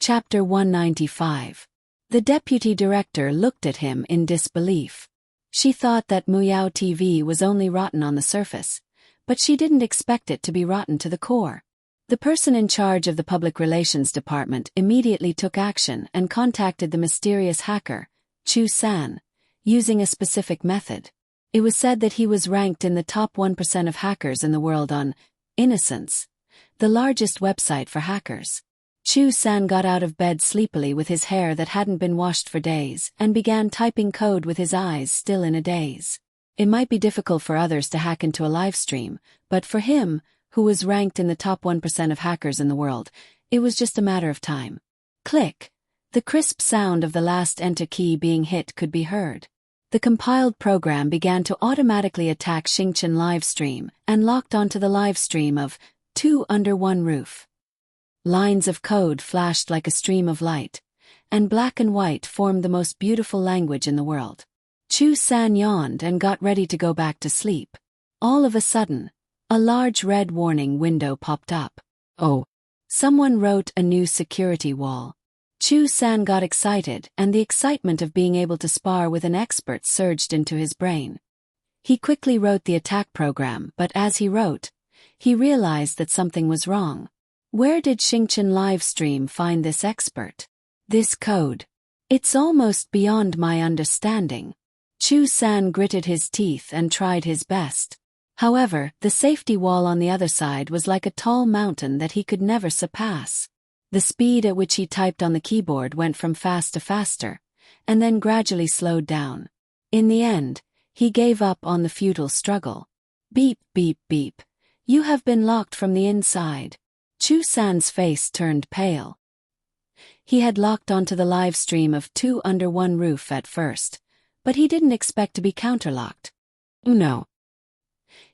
Chapter 195. The deputy director looked at him in disbelief. She thought that Muyao TV was only rotten on the surface, but she didn't expect it to be rotten to the core. The person in charge of the public relations department immediately took action and contacted the mysterious hacker, Chu San, using a specific method. It was said that he was ranked in the top 1% of hackers in the world on Innocence, the largest website for hackers. Chu San got out of bed sleepily with his hair that hadn't been washed for days and began typing code with his eyes still in a daze. It might be difficult for others to hack into a live stream, but for him, who was ranked in the top 1% of hackers in the world, it was just a matter of time. Click. The crisp sound of the last enter key being hit could be heard. The compiled program began to automatically attack Xingchen livestream and locked onto the livestream of Two Under One Roof. Lines of code flashed like a stream of light, and black and white formed the most beautiful language in the world. Chu San yawned and got ready to go back to sleep. All of a sudden, a large red warning window popped up. Oh! Someone wrote a new security wall. Chu San got excited, and the excitement of being able to spar with an expert surged into his brain. He quickly wrote the attack program, but as he wrote, he realized that something was wrong. Where did Xingchen livestream find this expert? This code. It's almost beyond my understanding. Chu San gritted his teeth and tried his best. However, the safety wall on the other side was like a tall mountain that he could never surpass. The speed at which he typed on the keyboard went from fast to faster, and then gradually slowed down. In the end, he gave up on the futile struggle. Beep, beep, beep. You have been locked from the inside. Chu San's face turned pale. He had locked onto the live stream of Two Under One Roof at first, but he didn't expect to be counterlocked. No.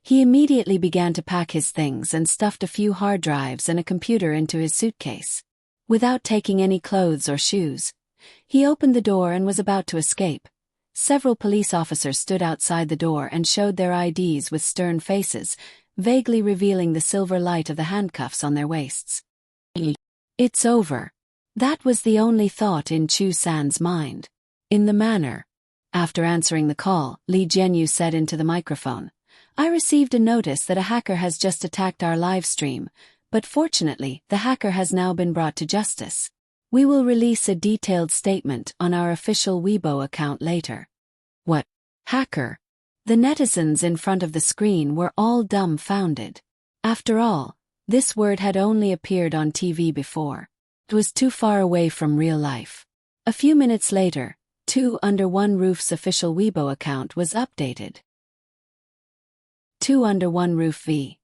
He immediately began to pack his things and stuffed a few hard drives and a computer into his suitcase. Without taking any clothes or shoes, he opened the door and was about to escape. Several police officers stood outside the door and showed their IDs with stern faces, vaguely revealing the silver light of the handcuffs on their waists. It's over. That was the only thought in Chu San's mind. In the manner. After answering the call, Li Jianyu said into the microphone, I received a notice that a hacker has just attacked our live stream, but fortunately, the hacker has now been brought to justice. We will release a detailed statement on our official Weibo account later. What? Hacker? The netizens in front of the screen were all dumbfounded. After all, this word had only appeared on TV before. It was too far away from real life. A few minutes later, Two Under One Roof's official Weibo account was updated. Two Under One Roof V.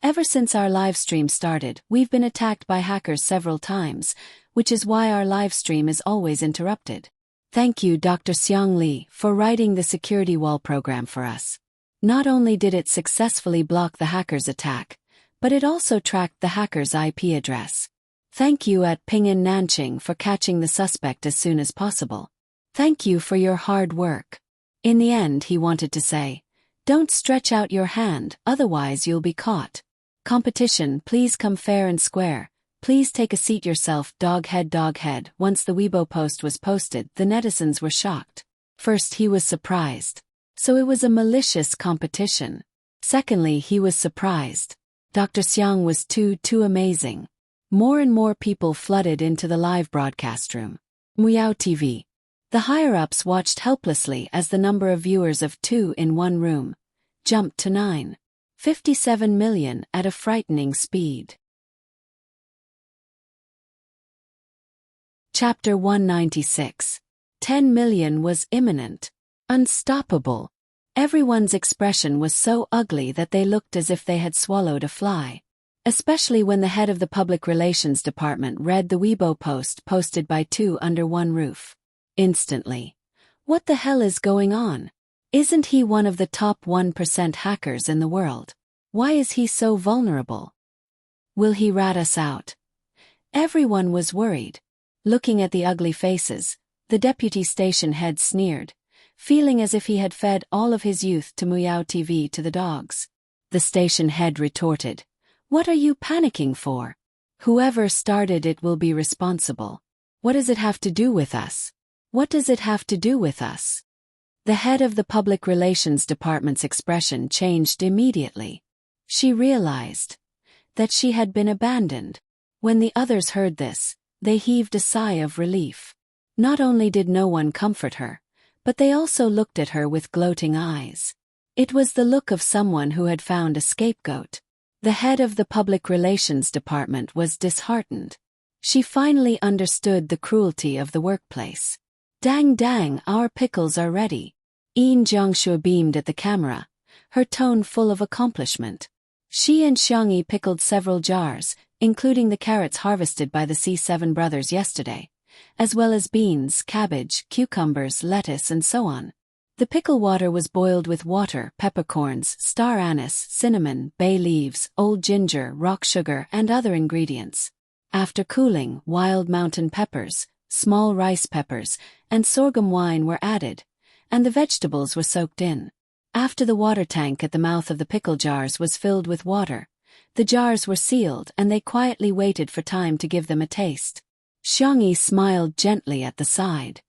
Ever since our live stream started, we've been attacked by hackers several times, which is why our live stream is always interrupted. Thank you, Dr. Xiang Li, for writing the security wall program for us. Not only did it successfully block the hacker's attack, but it also tracked the hacker's IP address. Thank you at Pinyin Nanqing for catching the suspect as soon as possible. Thank you for your hard work. In the end, he wanted to say, don't stretch out your hand, otherwise you'll be caught. Competition, please come fair and square. Please take a seat yourself, dog head. Once the Weibo post was posted, the netizens were shocked. First, he was surprised. So it was a malicious competition. Secondly, he was surprised. Dr. Xiang was too amazing. More and more people flooded into the live broadcast room. Muyao TV. The higher-ups watched helplessly as the number of viewers of Two in One Room jumped to 9.57 million at a frightening speed. Chapter 196. 10 million was imminent. Unstoppable. Everyone's expression was so ugly that they looked as if they had swallowed a fly. Especially when the head of the public relations department read the Weibo post posted by Two Under One Roof. Instantly. What the hell is going on? Isn't he one of the top 1% hackers in the world? Why is he so vulnerable? Will he rat us out? Everyone was worried. Looking at the ugly faces, the deputy station head sneered, feeling as if he had fed all of his youth to Muyao TV to the dogs. The station head retorted, What are you panicking for? Whoever started it will be responsible. What does it have to do with us? What does it have to do with us? The head of the public relations department's expression changed immediately. She realized that she had been abandoned. When the others heard this, they heaved a sigh of relief. Not only did no one comfort her, but they also looked at her with gloating eyes. It was the look of someone who had found a scapegoat. The head of the public relations department was disheartened. She finally understood the cruelty of the workplace. Dang dang, our pickles are ready. Yin Jiangxue beamed at the camera, her tone full of accomplishment. She and Xiangyi pickled several jars, including the carrots harvested by the C7 brothers yesterday, as well as beans, cabbage, cucumbers, lettuce and so on. The pickle water was boiled with water, peppercorns, star anise, cinnamon, bay leaves, old ginger, rock sugar and other ingredients. After cooling, wild mountain peppers, small rice peppers, and sorghum wine were added, and the vegetables were soaked in. After the water tank at the mouth of the pickle jars was filled with water, the jars were sealed and they quietly waited for time to give them a taste. Xiangyi smiled gently at the side.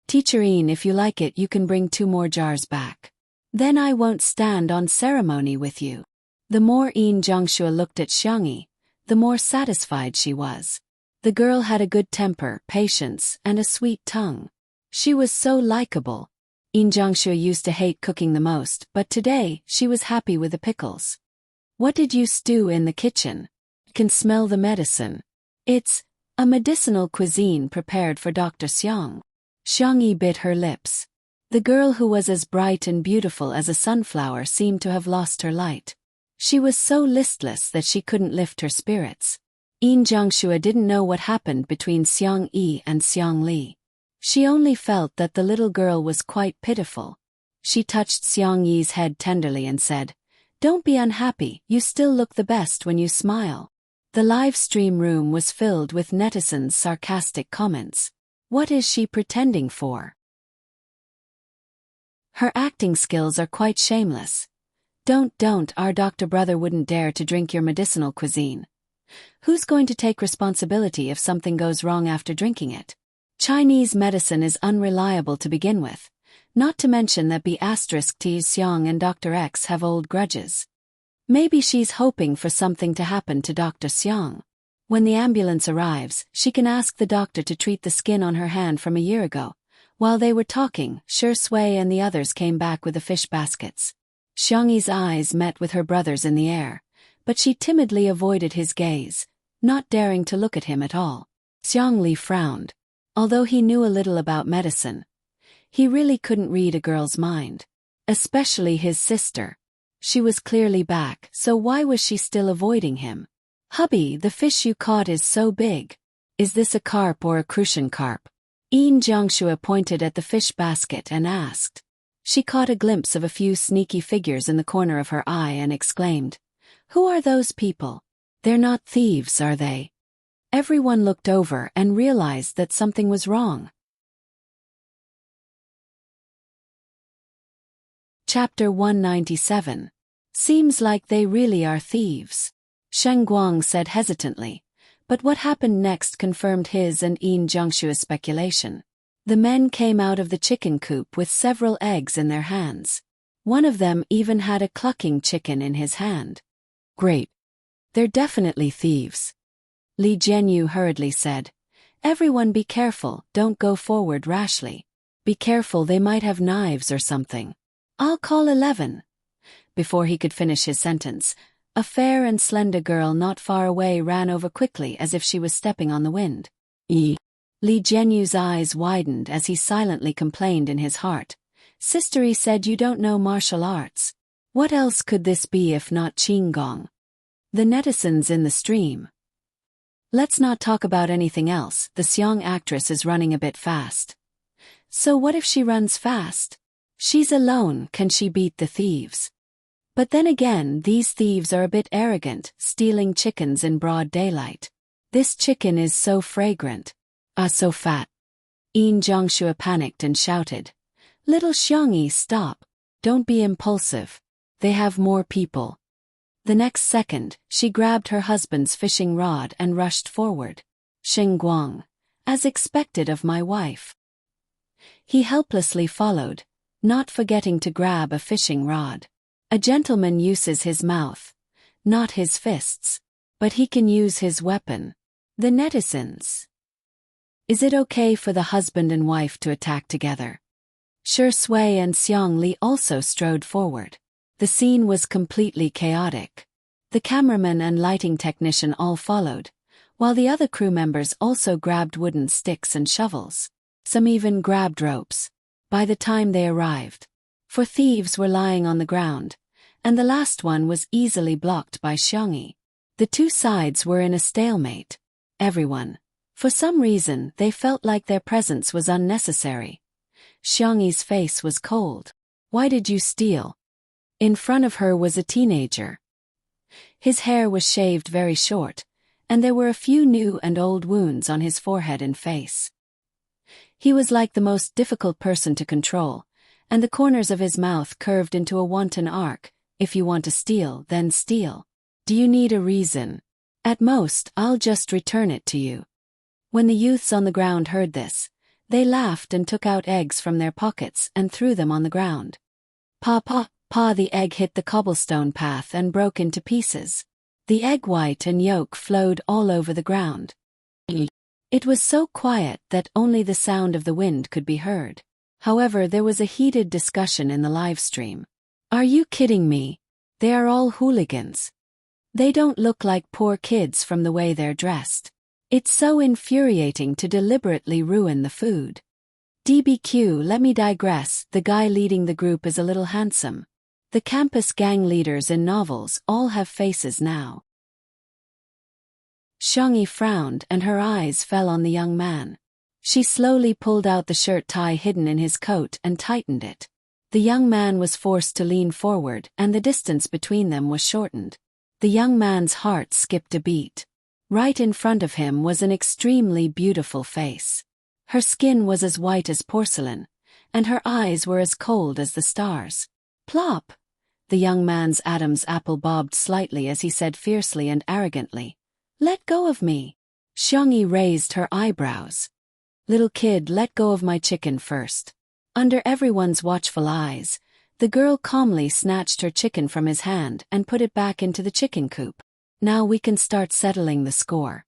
Teacher Yin, if you like it, you can bring 2 more jars back. Then I won't stand on ceremony with you. The more Yin Jiangxue looked at Xiangyi, the more satisfied she was. The girl had a good temper, patience, and a sweet tongue. She was so likable. Yin Jiangxue used to hate cooking the most, but today she was happy with the pickles. What did you stew in the kitchen? Can smell the medicine. It's a medicinal cuisine prepared for Dr. Xiang. Xiangyi bit her lips. The girl who was as bright and beautiful as a sunflower seemed to have lost her light. She was so listless that she couldn't lift her spirits. Yin Jiangxue didn't know what happened between Xiang Yi and Xiang Li. She only felt that the little girl was quite pitiful. She touched Xiang Yi's head tenderly and said, "Don't be unhappy, you still look the best when you smile." The live stream room was filled with netizens' sarcastic comments. What is she pretending for? Her acting skills are quite shameless. Don't, our doctor brother wouldn't dare to drink your medicinal cuisine. Who's going to take responsibility if something goes wrong after drinking it? Chinese medicine is unreliable to begin with, not to mention that B*T Xiang and Dr. X have old grudges. Maybe she's hoping for something to happen to Dr. Xiang. When the ambulance arrives, she can ask the doctor to treat the skin on her hand from a year ago. While they were talking, Shi Sui and the others came back with the fish baskets. Xiangyi's eyes met with her brother's in the air, but she timidly avoided his gaze, not daring to look at him at all. Xiang Li frowned. Although he knew a little about medicine, he really couldn't read a girl's mind. Especially his sister. She was clearly back, so why was she still avoiding him? "Hubby, the fish you caught is so big. Is this a carp or a crucian carp?" Yin Jiangxue pointed at the fish basket and asked. She caught a glimpse of a few sneaky figures in the corner of her eye and exclaimed, "Who are those people? They're not thieves, are they?" Everyone looked over and realized that something was wrong. Chapter 197. Seems like they really are thieves. Sheng Guang said hesitantly, but what happened next confirmed his and Yin Jiangxue's speculation. The men came out of the chicken coop with several eggs in their hands. One of them even had a clucking chicken in his hand. "Great. They're definitely thieves," Li Jianyu hurriedly said. "Everyone be careful, don't go forward rashly. Be careful, they might have knives or something. I'll call 11. Before he could finish his sentence, a fair and slender girl not far away ran over quickly as if she was stepping on the wind. Li Jianyu's eyes widened as he silently complained in his heart. "Sister, said you don't know martial arts. What else could this be if not Qinggong?" The netizens in the stream. "Let's not talk about anything else, the Xiang actress is running a bit fast." "So what if she runs fast? She's alone, can she beat the thieves?" But then again, these thieves are a bit arrogant, stealing chickens in broad daylight. "This chicken is so fragrant. So fat." Yin Jiangxue panicked and shouted, "Little Xiangyi, stop. Don't be impulsive. They have more people." The next second, she grabbed her husband's fishing rod and rushed forward. "Sheng Guang, as expected of my wife. He helplessly followed, not forgetting to grab a fishing rod. A gentleman uses his mouth, not his fists, but he can use his weapon, the netizens. Is it okay for the husband and wife to attack together? Shi Sui and Xiang Li also strode forward. The scene was completely chaotic. The cameraman and lighting technician all followed, while the other crew members also grabbed wooden sticks and shovels. Some even grabbed ropes. By the time they arrived, 4 thieves were lying on the ground, and the last one was easily blocked by Xiangyi. The two sides were in a stalemate. Everyone, for some reason, they felt like their presence was unnecessary. Xiangyi's face was cold. Why did you steal? In front of her was a teenager. His hair was shaved very short, and there were a few new and old wounds on his forehead and face. He was like the most difficult person to control, and the corners of his mouth curved into a wanton arc. If you want to steal, then steal. Do you need a reason? At most, I'll just return it to you. When the youths on the ground heard this, they laughed and took out eggs from their pockets and threw them on the ground. Pa, the egg hit the cobblestone path and broke into pieces. The egg white and yolk flowed all over the ground. It was so quiet that only the sound of the wind could be heard. However, there was a heated discussion in the live stream. Are you kidding me? They are all hooligans. They don't look like poor kids from the way they're dressed. It's so infuriating to deliberately ruin the food. DBQ, let me digress, the guy leading the group is a little handsome. The campus gang leaders in novels all have faces now. Xiangyi frowned and her eyes fell on the young man. She slowly pulled out the shirt tie hidden in his coat and tightened it. The young man was forced to lean forward and the distance between them was shortened. The young man's heart skipped a beat. Right in front of him was an extremely beautiful face. Her skin was as white as porcelain, and her eyes were as cold as the stars. Plop! The young man's Adam's apple bobbed slightly as he said fiercely and arrogantly, "Let go of me." Xiangyi raised her eyebrows. "Little kid, let go of my chicken first." Under everyone's watchful eyes, the girl calmly snatched her chicken from his hand and put it back into the chicken coop. Now we can start settling the score.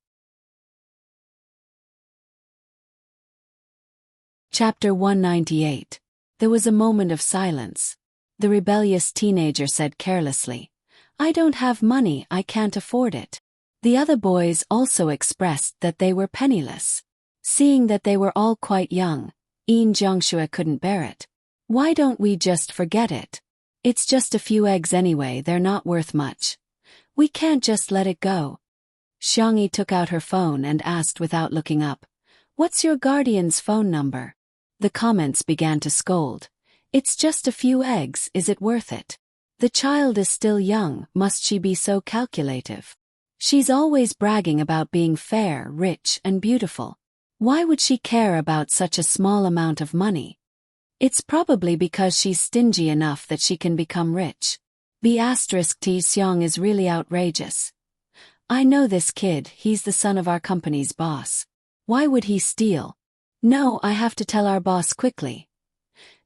Chapter 198. There was a moment of silence. The rebellious teenager said carelessly, "I don't have money, I can't afford it." The other boys also expressed that they were penniless. Seeing that they were all quite young, Yin Jiangxue couldn't bear it. "Why don't we just forget it? It's just a few eggs anyway, they're not worth much. We can't just let it go." Xiangyi took out her phone and asked without looking up, "What's your guardian's phone number?" The comments began to scold. "It's just a few eggs, is it worth it? The child is still young, must she be so calculative? She's always bragging about being fair, rich, and beautiful. Why would she care about such a small amount of money? It's probably because she's stingy enough that she can become rich. B*T Xiang is really outrageous. I know this kid, he's the son of our company's boss. Why would he steal? No, I have to tell our boss quickly."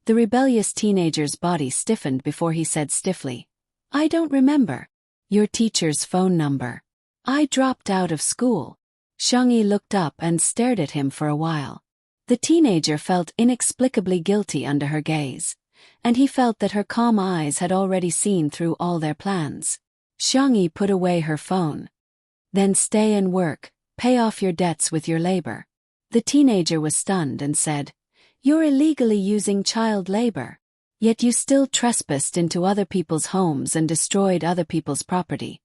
The rebellious teenager's body stiffened before he said stiffly, "I don't remember. Your teacher's phone number. I dropped out of school." Xiangyi looked up and stared at him for a while. The teenager felt inexplicably guilty under her gaze, and he felt that her calm eyes had already seen through all their plans. Xiangyi put away her phone. "Then stay and work, pay off your debts with your labor." The teenager was stunned and said, "You're illegally using child labor. Yet you still trespassed into other people's homes and destroyed other people's property,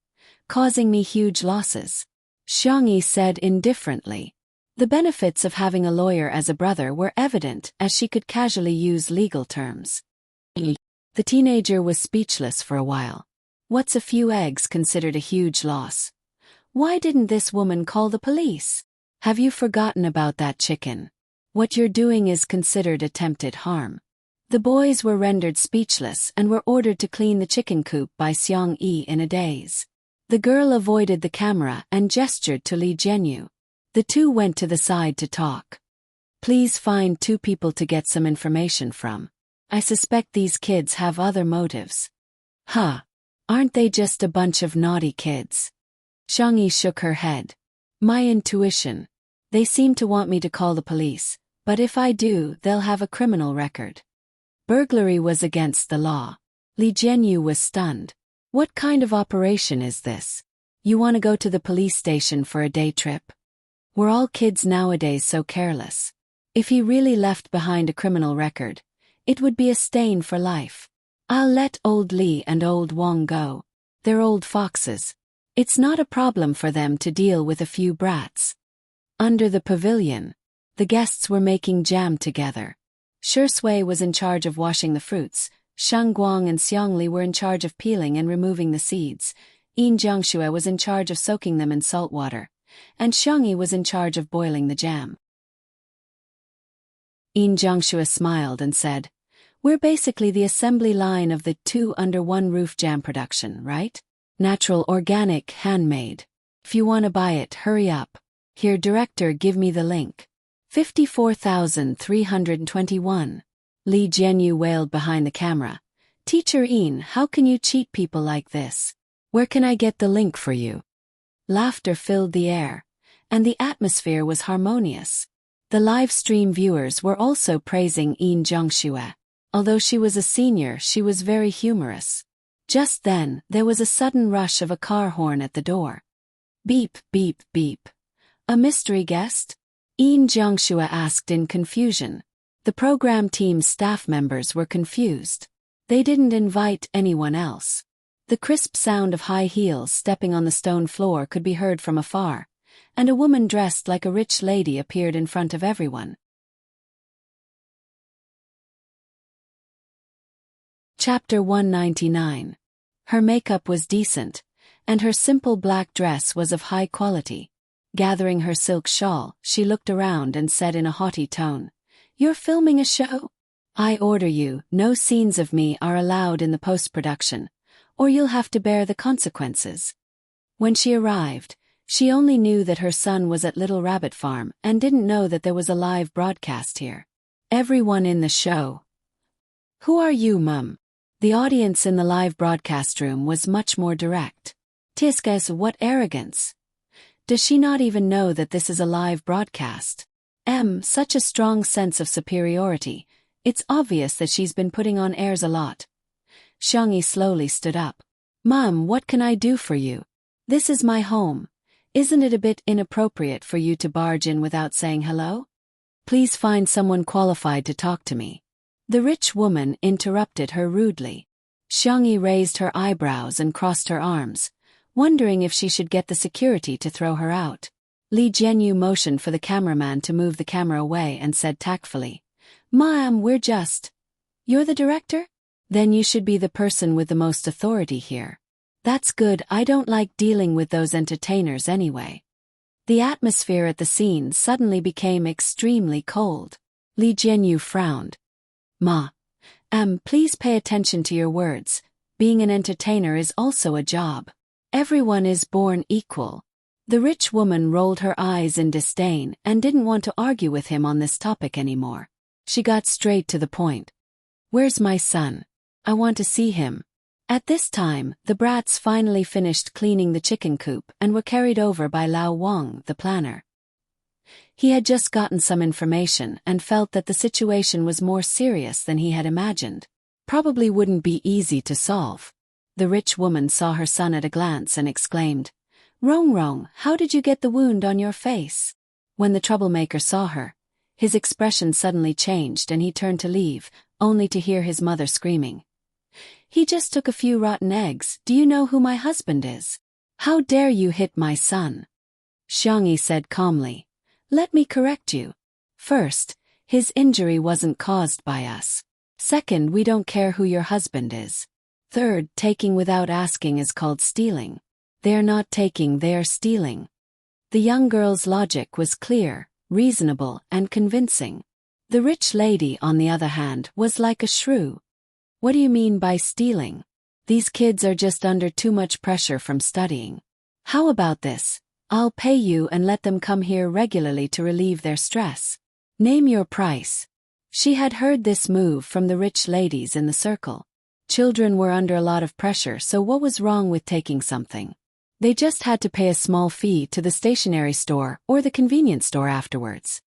causing me huge losses." Xiangyi said indifferently. The benefits of having a lawyer as a brother were evident as she could casually use legal terms. The teenager was speechless for a while. What's a few eggs considered a huge loss? Why didn't this woman call the police? Have you forgotten about that chicken? What you're doing is considered attempted harm. The boys were rendered speechless and were ordered to clean the chicken coop by Xiangyi in a daze. The girl avoided the camera and gestured to Li Jianyu. The two went to the side to talk. Please find two people to get some information from. I suspect these kids have other motives. Huh. Aren't they just a bunch of naughty kids? Xiangyi shook her head. My intuition. They seem to want me to call the police, but if I do, they'll have a criminal record. Burglary was against the law. Li Jianyu was stunned. What kind of operation is this? You want to go to the police station for a day trip? Were all kids nowadays so careless? If he really left behind a criminal record, it would be a stain for life. I'll let old Li and old Wang go. They're old foxes. It's not a problem for them to deal with a few brats. Under the pavilion, the guests were making jam together. Shui was in charge of washing the fruits, Shang Guang and Xiangli were in charge of peeling and removing the seeds, Yin Jiangxue was in charge of soaking them in salt water, and Xiangyi was in charge of boiling the jam. Yin Jiangxue smiled and said, We're basically the assembly line of the two under one roof jam production, right? Natural, organic, handmade. If you want to buy it, hurry up. Here, director, give me the link. 54,321. Li Jianyu wailed behind the camera. Teacher Yin, how can you cheat people like this? Where can I get the link for you? Laughter filled the air, and the atmosphere was harmonious. The live stream viewers were also praising Yin Jiangxue. Although she was a senior, she was very humorous. Just then, there was a sudden rush of a car horn at the door. Beep, beep, beep. A mystery guest? Yin Jiangxue asked in confusion. The program team's staff members were confused. They didn't invite anyone else. The crisp sound of high heels stepping on the stone floor could be heard from afar, and a woman dressed like a rich lady appeared in front of everyone. Chapter 199. Her makeup was decent, and her simple black dress was of high quality. Gathering her silk shawl, she looked around and said in a haughty tone, You're filming a show? I order you, no scenes of me are allowed in the post-production, or you'll have to bear the consequences. When she arrived, she only knew that her son was at Little Rabbit Farm and didn't know that there was a live broadcast here. Everyone in the show. Who are you, Mum? The audience in the live broadcast room was much more direct. Tiskas, what arrogance! Does she not even know that this is a live broadcast? Such a strong sense of superiority. It's obvious that she's been putting on airs a lot. Xiangyi slowly stood up. Mom, what can I do for you? This is my home. Isn't it a bit inappropriate for you to barge in without saying hello? Please find someone qualified to talk to me. The rich woman interrupted her rudely. Xiangyi raised her eyebrows and crossed her arms, wondering if she should get the security to throw her out. Li Jianyu motioned for the cameraman to move the camera away and said tactfully, Ma'am, we're just... You're the director? Then you should be the person with the most authority here. That's good, I don't like dealing with those entertainers anyway. The atmosphere at the scene suddenly became extremely cold. Li Jianyu frowned. Ma. Please pay attention to your words. Being an entertainer is also a job. Everyone is born equal. The rich woman rolled her eyes in disdain and didn't want to argue with him on this topic anymore. She got straight to the point. Where's my son? I want to see him. At this time, the brats finally finished cleaning the chicken coop and were carried over by Lao Wang, the planner. He had just gotten some information and felt that the situation was more serious than he had imagined. Probably wouldn't be easy to solve. The rich woman saw her son at a glance and exclaimed, Rong Rong, how did you get the wound on your face? When the troublemaker saw her, his expression suddenly changed and he turned to leave, only to hear his mother screaming. He just took a few rotten eggs. Do you know who my husband is? How dare you hit my son? Xiangyi said calmly. Let me correct you. First, his injury wasn't caused by us. Second, we don't care who your husband is. Third, taking without asking is called stealing. They're not taking, they're stealing. The young girl's logic was clear, reasonable, and convincing. The rich lady, on the other hand, was like a shrew. What do you mean by stealing? These kids are just under too much pressure from studying. How about this? I'll pay you and let them come here regularly to relieve their stress. Name your price. She had heard this move from the rich ladies in the circle. Children were under a lot of pressure, so what was wrong with taking something? They just had to pay a small fee to the stationery store or the convenience store afterwards.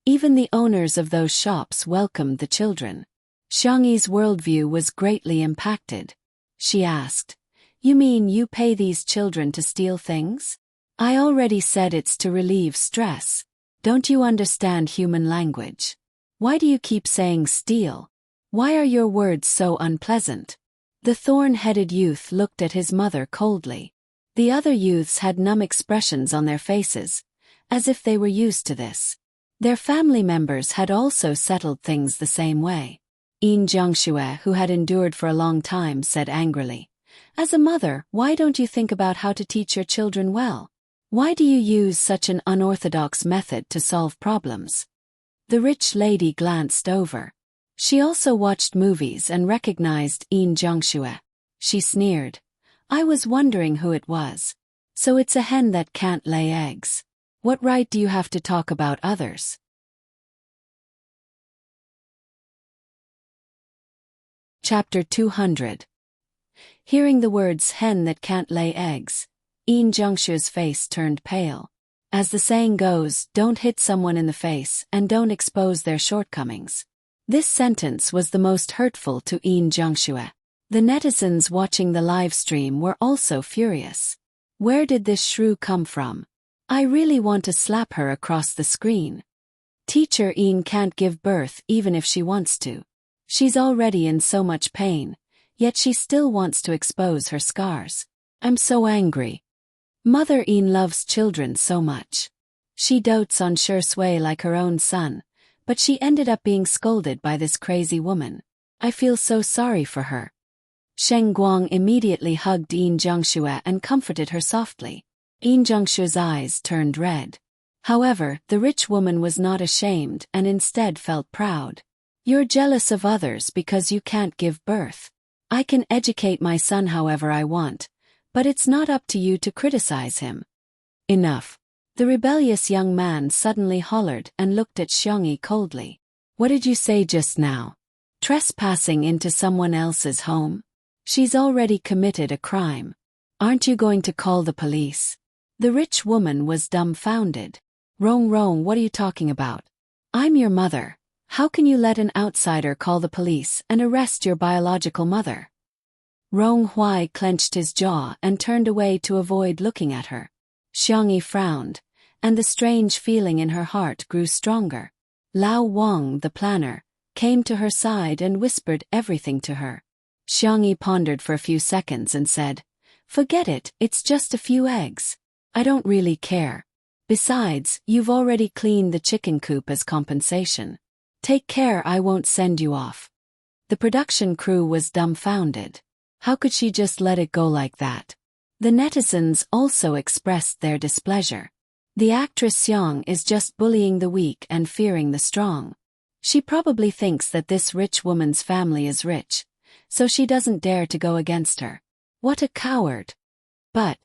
Even the owners of those shops welcomed the children. Xiangyi's worldview was greatly impacted. She asked, "You mean you pay these children to steal things? I already said it's to relieve stress. Don't you understand human language? Why do you keep saying steal? Why are your words so unpleasant?" The thorn-headed youth looked at his mother coldly. The other youths had numb expressions on their faces, as if they were used to this. Their family members had also settled things the same way. Yin Jiangxue, who had endured for a long time, said angrily, "As a mother, why don't you think about how to teach your children well? Why do you use such an unorthodox method to solve problems?" The rich lady glanced over. She also watched movies and recognized Yin Jiangxue. She sneered. "I was wondering who it was. So it's a hen that can't lay eggs. What right do you have to talk about others?" Chapter 200. Hearing the words "hen that can't lay eggs," Yin Jiangxue's face turned pale. As the saying goes, don't hit someone in the face and don't expose their shortcomings. This sentence was the most hurtful to Yin Jiangxue. The netizens watching the live stream were also furious. Where did this shrew come from? I really want to slap her across the screen. Teacher Yin can't give birth even if she wants to. She's already in so much pain, yet she still wants to expose her scars. I'm so angry. Mother Yin loves children so much. She dotes on Shui Sui like her own son, but she ended up being scolded by this crazy woman. I feel so sorry for her. Sheng Guang immediately hugged Yin Jiangxue and comforted her softly. Yin Jiangxue's eyes turned red. However, the rich woman was not ashamed and instead felt proud. You're jealous of others because you can't give birth. I can educate my son however I want, but it's not up to you to criticize him. Enough. The rebellious young man suddenly hollered and looked at Xiangyi coldly. What did you say just now? Trespassing into someone else's home? She's already committed a crime. Aren't you going to call the police? The rich woman was dumbfounded. Rong Rong, what are you talking about? I'm your mother. How can you let an outsider call the police and arrest your biological mother? Rong Huai clenched his jaw and turned away to avoid looking at her. Xiangyi frowned, and the strange feeling in her heart grew stronger. Lao Wang, the planner, came to her side and whispered everything to her. Xiangyi pondered for a few seconds and said, "Forget it, it's just a few eggs. I don't really care. Besides, you've already cleaned the chicken coop as compensation. Take care I won't send you off." The production crew was dumbfounded. How could she just let it go like that? The netizens also expressed their displeasure. The actress Xiang is just bullying the weak and fearing the strong. She probably thinks that this rich woman's family is rich, so she doesn't dare to go against her. What a coward. But,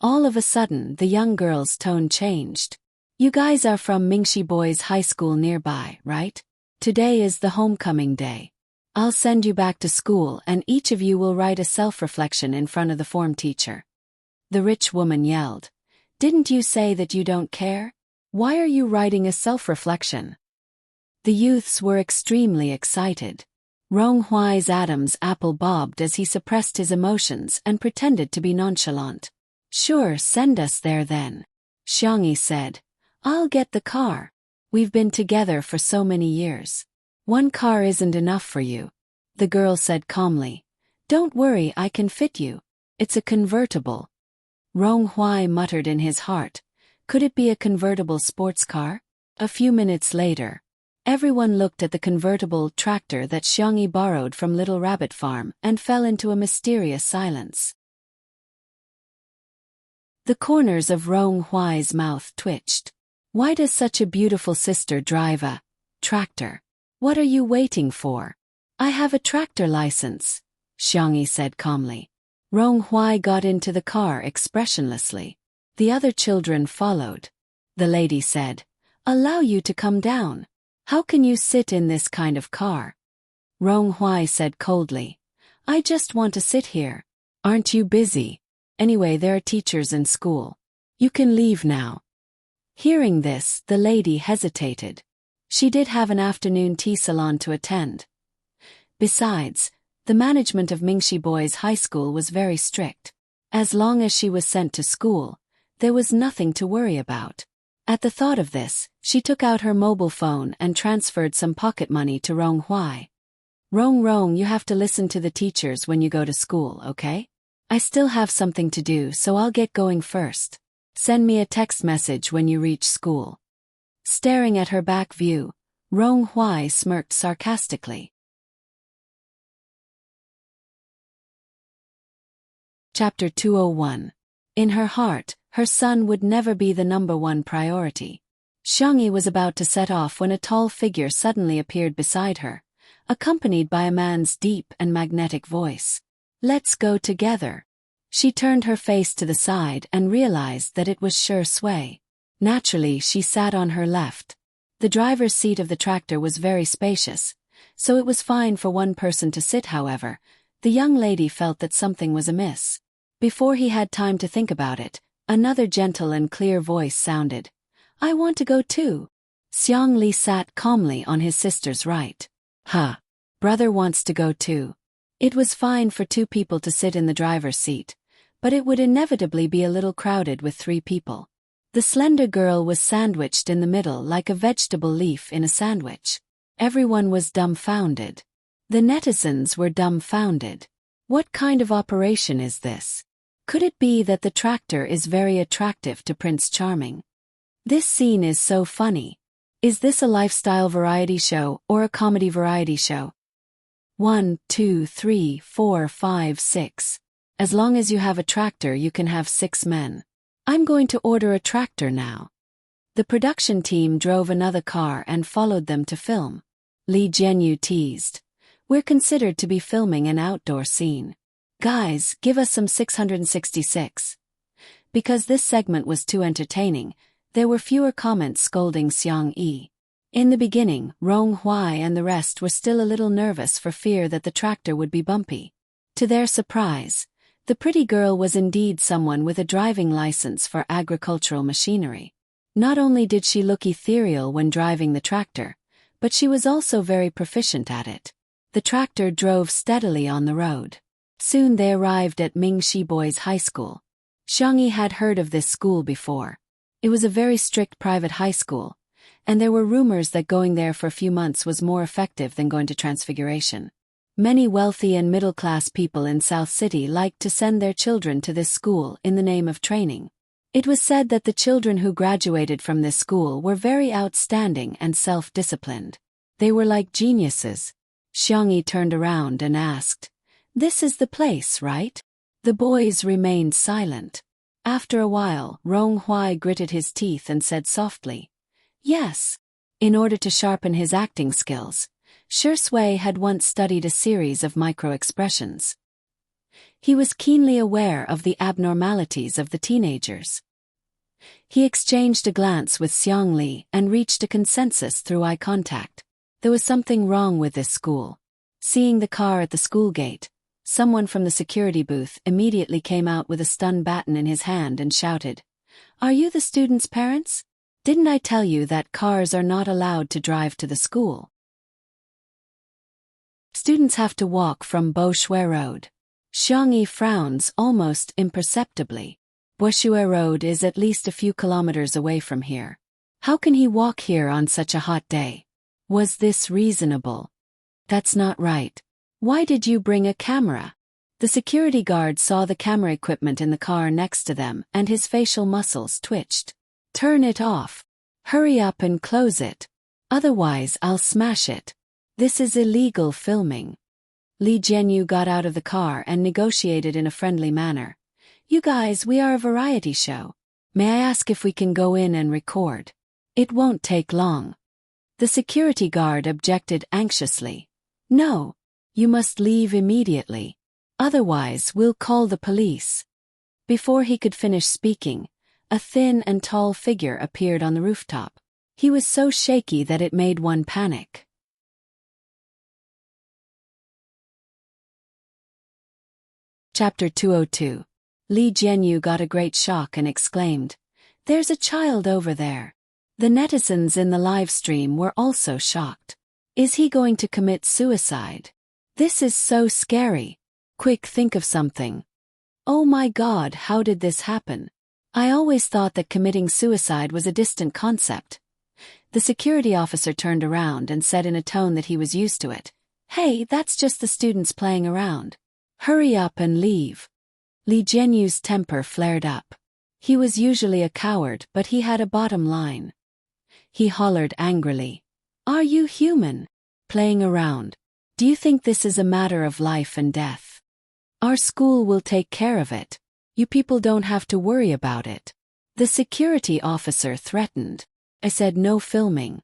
all of a sudden the young girl's tone changed. You guys are from Mingxi Boys High School nearby, right? Today is the homecoming day. I'll send you back to school and each of you will write a self-reflection in front of the form teacher. The rich woman yelled. Didn't you say that you don't care? Why are you writing a self-reflection? The youths were extremely excited. Rong Huai's Adam's apple bobbed as he suppressed his emotions and pretended to be nonchalant. Sure, send us there then. Xiangyi said. I'll get the car. We've been together for so many years. One car isn't enough for you. The girl said calmly. Don't worry, I can fit you. It's a convertible. Rong Huai muttered in his heart. Could it be a convertible sports car? A few minutes later, everyone looked at the convertible tractor that Xiangyi borrowed from Little Rabbit Farm and fell into a mysterious silence. The corners of Rong Huai's mouth twitched. Why does such a beautiful sister drive a tractor? What are you waiting for? I have a tractor license, Xiangyi said calmly. Rong Hui got into the car expressionlessly. The other children followed. The lady said, "Allow you to come down. How can you sit in this kind of car?" Rong Hui said coldly, "I just want to sit here. Aren't you busy? Anyway, there are teachers in school. You can leave now." Hearing this, the lady hesitated. She did have an afternoon tea salon to attend. Besides, the management of Mingxi Boys High School was very strict. As long as she was sent to school, there was nothing to worry about. At the thought of this, she took out her mobile phone and transferred some pocket money to Rong Hui. Rong, you have to listen to the teachers when you go to school, okay? I still have something to do, so I'll get going first. Send me a text message when you reach school." Staring at her back view, Rong Hui smirked sarcastically. Chapter 201. In her heart, her son would never be the #1 priority. Xiangyi was about to set off when a tall figure suddenly appeared beside her, accompanied by a man's deep and magnetic voice. "Let's go together." She turned her face to the side and realized that it was Shi Sui. Naturally, she sat on her left. The driver's seat of the tractor was very spacious, so it was fine for one person to sit. However, the young lady felt that something was amiss. Before he had time to think about it, another gentle and clear voice sounded. "I want to go too." Xiang Li sat calmly on his sister's right. "Huh. Brother wants to go too." It was fine for 2 people to sit in the driver's seat, but it would inevitably be a little crowded with 3 people. The slender girl was sandwiched in the middle like a vegetable leaf in a sandwich. Everyone was dumbfounded. The netizens were dumbfounded. What kind of operation is this? Could it be that the tractor is very attractive to Prince Charming? This scene is so funny. Is this a lifestyle variety show or a comedy variety show? 1, 2, 3, 4, 5, 6. As long as you have a tractor, you can have 6 men. I'm going to order a tractor now. The production team drove another car and followed them to film. Li Jianyu teased, "We're considered to be filming an outdoor scene. Guys, give us some 666. Because this segment was too entertaining, there were fewer comments scolding Xiang Yi. In the beginning, Rong Hui and the rest were still a little nervous for fear that the tractor would be bumpy. To their surprise, the pretty girl was indeed someone with a driving license for agricultural machinery. Not only did she look ethereal when driving the tractor, but she was also very proficient at it. The tractor drove steadily on the road. Soon they arrived at Mingxi Boys High School. Xiangyi had heard of this school before. It was a very strict private high school, and there were rumors that going there for a few months was more effective than going to Transfiguration. Many wealthy and middle-class people in South City liked to send their children to this school in the name of training. It was said that the children who graduated from this school were very outstanding and self-disciplined. They were like geniuses. Xiangyi turned around and asked, "This is the place, right?" The boys remained silent. After a while, Rong Hui gritted his teeth and said softly, "Yes." In order to sharpen his acting skills, Shi Sui had once studied a series of micro-expressions. He was keenly aware of the abnormalities of the teenagers. He exchanged a glance with Xiang Li and reached a consensus through eye contact. There was something wrong with this school. Seeing the car at the school gate, someone from the security booth immediately came out with a stun baton in his hand and shouted, "Are you the students' parents? Didn't I tell you that cars are not allowed to drive to the school? Students have to walk from Boxue Road." Xiangyi frowns almost imperceptibly. Boxue Road is at least a few kilometers away from here. How can he walk here on such a hot day? Was this reasonable? That's not right. Why did you bring a camera? The security guard saw the camera equipment in the car next to them and his facial muscles twitched. "Turn it off. Hurry up and close it. Otherwise I'll smash it. This is illegal filming." Li Jianyu got out of the car and negotiated in a friendly manner. "You guys, we are a variety show. May I ask if we can go in and record? It won't take long." The security guard objected anxiously. "No. You must leave immediately." Otherwise, we'll call the police. Before he could finish speaking, a thin and tall figure appeared on the rooftop. He was so shaky that it made one panic. Chapter 202. Li Jianyu got a great shock and exclaimed, "There's a child over there." The netizens in the live stream were also shocked. Is he going to commit suicide? This is so scary. Quick, think of something. Oh my God, how did this happen? I always thought that committing suicide was a distant concept. The security officer turned around and said in a tone that he was used to it, "Hey, that's just the students playing around. Hurry up and leave." Li Jianyu's temper flared up. He was usually a coward, but he had a bottom line. He hollered angrily, "Are you human? Playing around? Do you think this is a matter of life and death? Our school will take care of it. You people don't have to worry about it." The security officer threatened. I said no filming.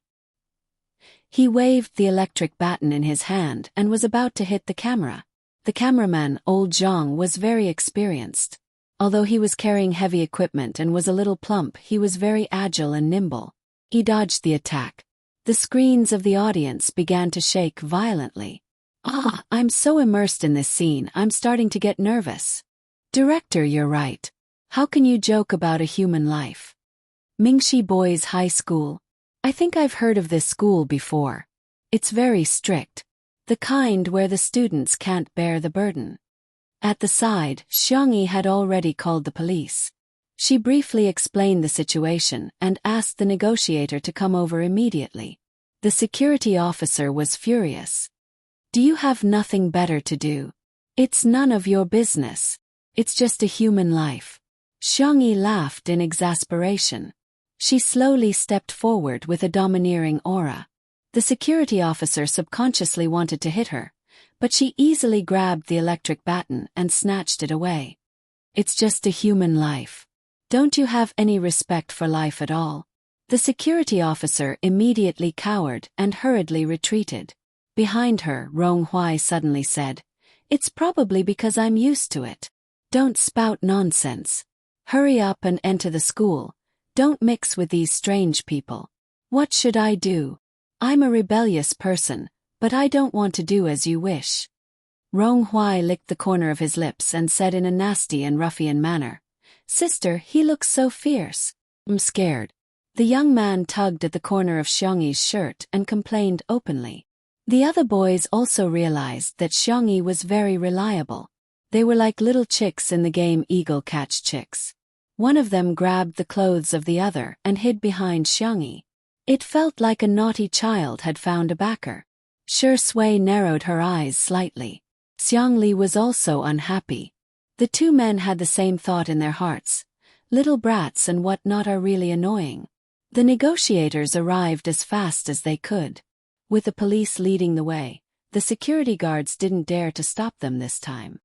He waved the electric baton in his hand and was about to hit the camera. The cameraman, old Zhang, was very experienced. Although he was carrying heavy equipment and was a little plump, he was very agile and nimble. He dodged the attack. The screens of the audience began to shake violently. I'm so immersed in this scene, I'm starting to get nervous. Director, you're right. How can you joke about a human life? Mingxi Boys High School. I think I've heard of this school before. It's very strict. The kind where the students can't bear the burden. At the side, Xiangyi had already called the police. She briefly explained the situation and asked the negotiator to come over immediately. The security officer was furious. Do you have nothing better to do? It's none of your business. It's just a human life. Xiangyi laughed in exasperation. She slowly stepped forward with a domineering aura. The security officer subconsciously wanted to hit her, but she easily grabbed the electric baton and snatched it away. It's just a human life. Don't you have any respect for life at all? The security officer immediately cowered and hurriedly retreated. Behind her, Rong Hui suddenly said, "It's probably because I'm used to it. Don't spout nonsense. Hurry up and enter the school. Don't mix with these strange people." What should I do? I'm a rebellious person, but I don't want to do as you wish. Rong Hui licked the corner of his lips and said in a nasty and ruffian manner, "Sister, he looks so fierce. I'm scared." The young man tugged at the corner of Xiangyi's shirt and complained openly. The other boys also realized that Xiangyi was very reliable. They were like little chicks in the game Eagle Catch Chicks. One of them grabbed the clothes of the other and hid behind Xiangyi. It felt like a naughty child had found a backer. Shi Sui narrowed her eyes slightly. Xiangli was also unhappy. The two men had the same thought in their hearts. Little brats and whatnot are really annoying. The negotiators arrived as fast as they could. With the police leading the way, the security guards didn't dare to stop them this time.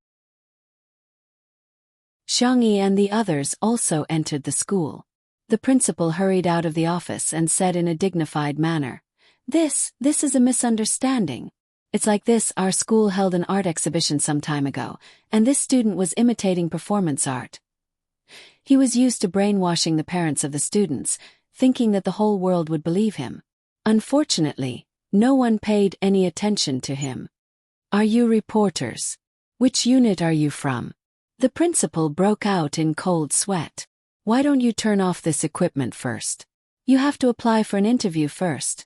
Xiangyi and the others also entered the school. The principal hurried out of the office and said in a dignified manner, This is a misunderstanding. It's like this, our school held an art exhibition some time ago, and this student was imitating performance art. He was used to brainwashing the parents of the students, thinking that the whole world would believe him. Unfortunately, no one paid any attention to him. Are you reporters? Which unit are you from? The principal broke out in cold sweat. Why don't you turn off this equipment first? You have to apply for an interview first.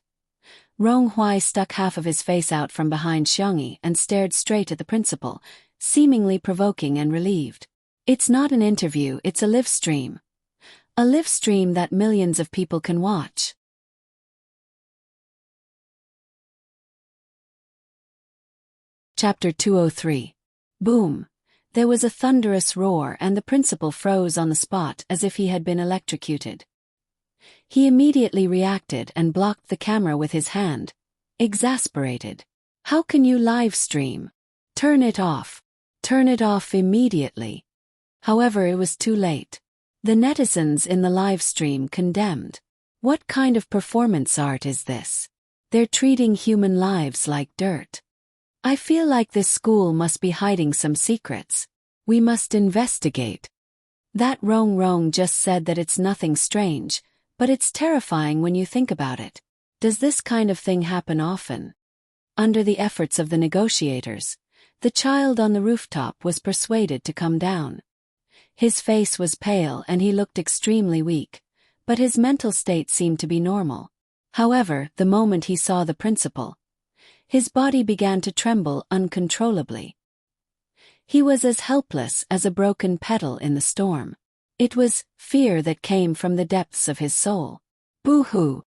Rong Hui stuck half of his face out from behind Xiangyi and stared straight at the principal, seemingly provoking and relieved. It's not an interview, it's a live stream. A live stream that millions of people can watch. Chapter 203. Boom. There was a thunderous roar and the principal froze on the spot as if he had been electrocuted. He immediately reacted and blocked the camera with his hand. Exasperated. How can you live stream? Turn it off. Turn it off immediately. However, it was too late. The netizens in the live stream condemned. What kind of performance art is this? They're treating human lives like dirt. I feel like this school must be hiding some secrets. We must investigate. That Rong Rong just said that it's nothing strange, but it's terrifying when you think about it. Does this kind of thing happen often? Under the efforts of the negotiators, the child on the rooftop was persuaded to come down. His face was pale and he looked extremely weak, but his mental state seemed to be normal. However, the moment he saw the principal, his body began to tremble uncontrollably. He was as helpless as a broken petal in the storm. It was fear that came from the depths of his soul. Boo-hoo!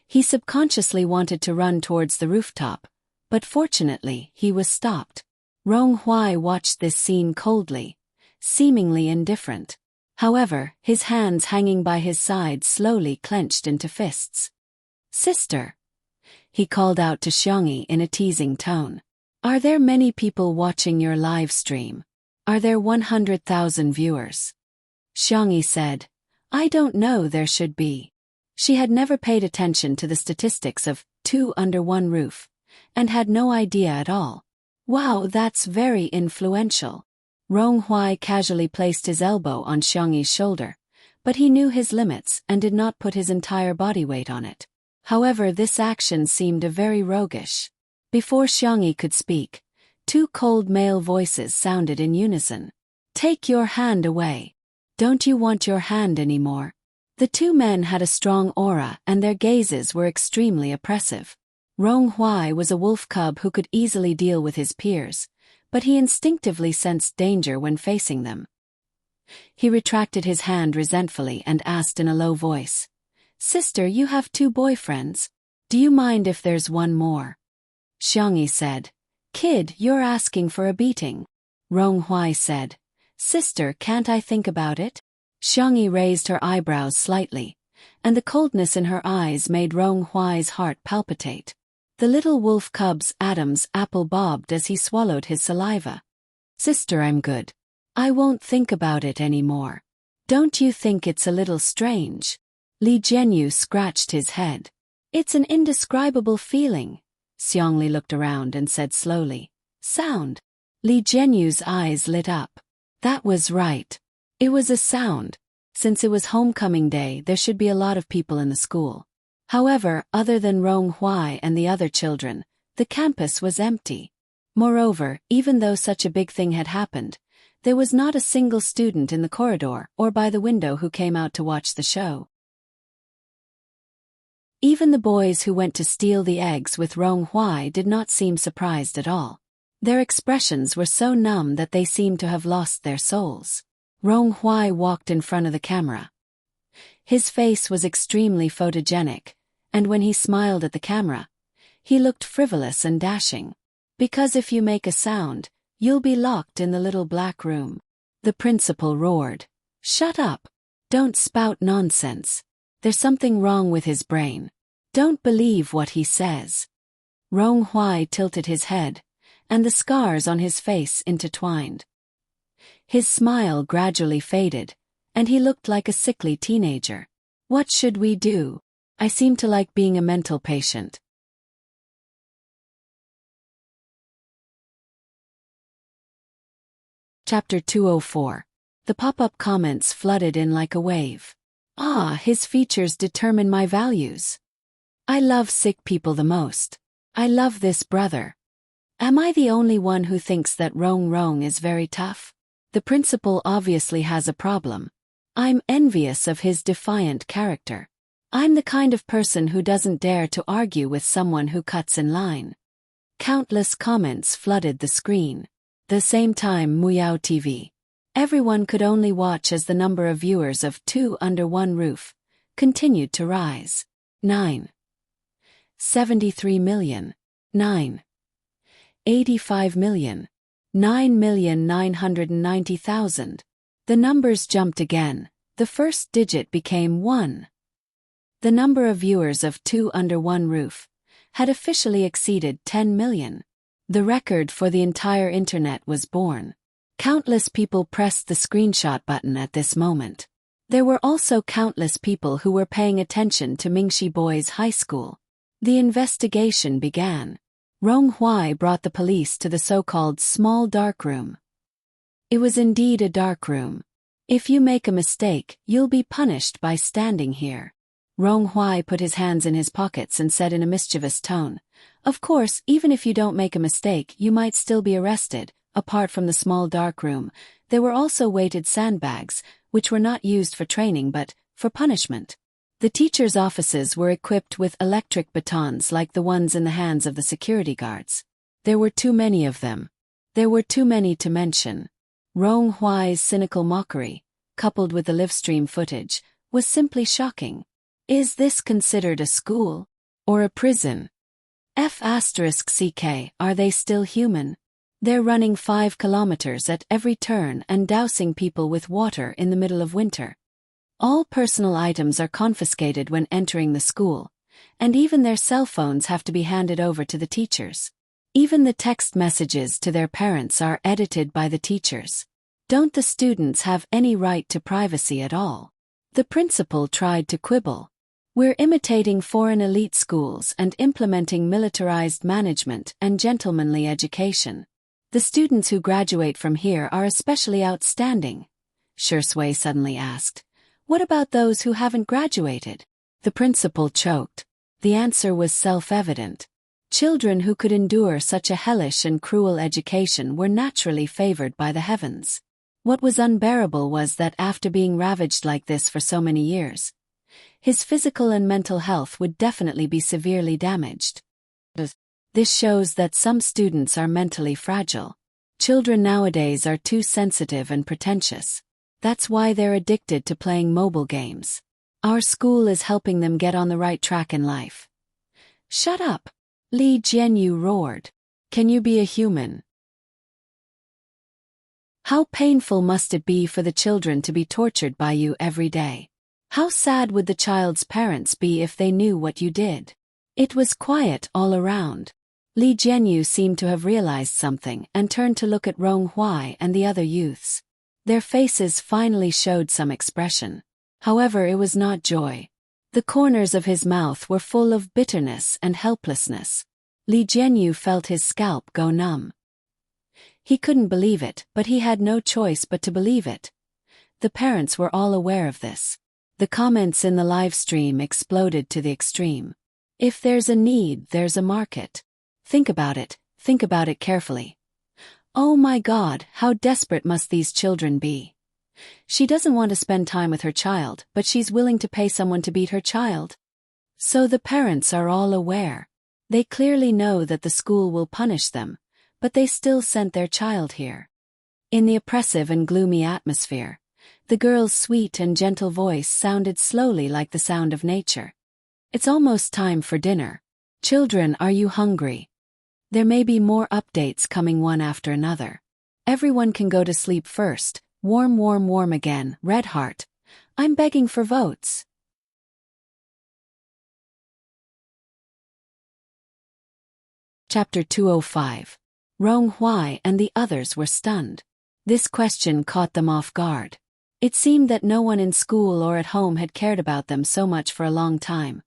He subconsciously wanted to run towards the rooftop, but fortunately he was stopped. Rong Huai watched this scene coldly, seemingly indifferent. However, his hands hanging by his side slowly clenched into fists. "Sister," he called out to Xiangyi in a teasing tone. "Are there many people watching your live stream? Are there 100,000 viewers?" Xiangyi said, "I don't know, there should be." She had never paid attention to the statistics of Two Under One Roof, and had no idea at all. "Wow, that's very influential." Rong Huai casually placed his elbow on Xiangyi's shoulder, but he knew his limits and did not put his entire body weight on it. However, this action seemed very roguish. Before Xiangyi could speak, two cold male voices sounded in unison. "Take your hand away. Don't you want your hand anymore?" The two men had a strong aura and their gazes were extremely oppressive. Rong Huai was a wolf cub who could easily deal with his peers, but he instinctively sensed danger when facing them. He retracted his hand resentfully and asked in a low voice, "Sister, you have two boyfriends. Do you mind if there's one more?" Xiangyi said, "Kid, you're asking for a beating." Rong Huai said, "Sister, can't I think about it?" Xiangyi raised her eyebrows slightly, and the coldness in her eyes made Rong Huai's heart palpitate. The little wolf cub's Adam's apple bobbed as he swallowed his saliva. "Sister, I'm good. I won't think about it anymore. Don't you think it's a little strange?" Li Jianyu scratched his head. "It's an indescribable feeling." Xiangli looked around and said slowly, "Sound." Li Jianyu's eyes lit up. That was right. It was a sound. Since it was homecoming day, there should be a lot of people in the school. However, other than Rong Huai and the other children, the campus was empty. Moreover, even though such a big thing had happened, there was not a single student in the corridor or by the window who came out to watch the show. Even the boys who went to steal the eggs with Rong Huai did not seem surprised at all. Their expressions were so numb that they seemed to have lost their souls. Rong Huai walked in front of the camera. His face was extremely photogenic, and when he smiled at the camera, he looked frivolous and dashing. "Because if you make a sound, you'll be locked in the little black room." The principal roared, "Shut up! Don't spout nonsense. There's something wrong with his brain. Don't believe what he says." Rong Huai tilted his head, and the scars on his face intertwined. His smile gradually faded, and he looked like a sickly teenager. "What should we do? I seem to like being a mental patient." Chapter 204. The pop-up comments flooded in like a wave. "Ah, his features determine my values. I love sick people the most. I love this brother. Am I the only one who thinks that Rong Rong is very tough? The principal obviously has a problem. I'm envious of his defiant character. I'm the kind of person who doesn't dare to argue with someone who cuts in line." Countless comments flooded the screen. The same time, Muyao TV. Everyone could only watch as the number of viewers of Two Under One Roof continued to rise. 9. 73 million. 9. 85 million. 9,990,000. The numbers jumped again. The first digit became 1. The number of viewers of Two Under One Roof had officially exceeded 10 million. The record for the entire internet was born. Countless people pressed the screenshot button at this moment. There were also countless people who were paying attention to Mingxi Boys High School. The investigation began. Rong Hui brought the police to the so-called small dark room. It was indeed a dark room. If you make a mistake, you'll be punished by standing here. Rong Hui put his hands in his pockets and said in a mischievous tone, "Of course, even if you don't make a mistake, you might still be arrested." Apart from the small dark room, there were also weighted sandbags, which were not used for training but for punishment. The teachers' offices were equipped with electric batons like the ones in the hands of the security guards. There were too many of them. There were too many to mention. Rong Hui's cynical mockery, coupled with the livestream footage, was simply shocking. Is this considered a school? Or a prison? F***ck, are they still human? They're running 5 kilometers at every turn and dousing people with water in the middle of winter. All personal items are confiscated when entering the school, and even their cell phones have to be handed over to the teachers. Even the text messages to their parents are edited by the teachers. Don't the students have any right to privacy at all? The principal tried to quibble. We're imitating foreign elite schools and implementing militarized management and gentlemanly education. The students who graduate from here are especially outstanding. Shui suddenly asked. What about those who haven't graduated? The principal choked. The answer was self-evident. Children who could endure such a hellish and cruel education were naturally favored by the heavens. What was unbearable was that after being ravaged like this for so many years, his physical and mental health would definitely be severely damaged. This shows that some students are mentally fragile. Children nowadays are too sensitive and pretentious. That's why they're addicted to playing mobile games. Our school is helping them get on the right track in life. Shut up! Li Jianyu roared. Can you be a human? How painful must it be for the children to be tortured by you every day? How sad would the child's parents be if they knew what you did? It was quiet all around. Li Jianyu seemed to have realized something and turned to look at Rong Hui and the other youths. Their faces finally showed some expression. However, it was not joy. The corners of his mouth were full of bitterness and helplessness. Li Jianyu felt his scalp go numb. He couldn't believe it, but he had no choice but to believe it. The parents were all aware of this. The comments in the live stream exploded to the extreme. If there's a need, there's a market. Think about it carefully. Oh my God, how desperate must these children be? She doesn't want to spend time with her child, but she's willing to pay someone to beat her child. So the parents are all aware. They clearly know that the school will punish them, but they still sent their child here. In the oppressive and gloomy atmosphere, the girl's sweet and gentle voice sounded slowly like the sound of nature. It's almost time for dinner. Children, are you hungry? There may be more updates coming one after another. Everyone can go to sleep first. Warm again, red heart. I'm begging for votes. Chapter 205. Rong Hui and the others were stunned. This question caught them off guard. It seemed that no one in school or at home had cared about them so much for a long time.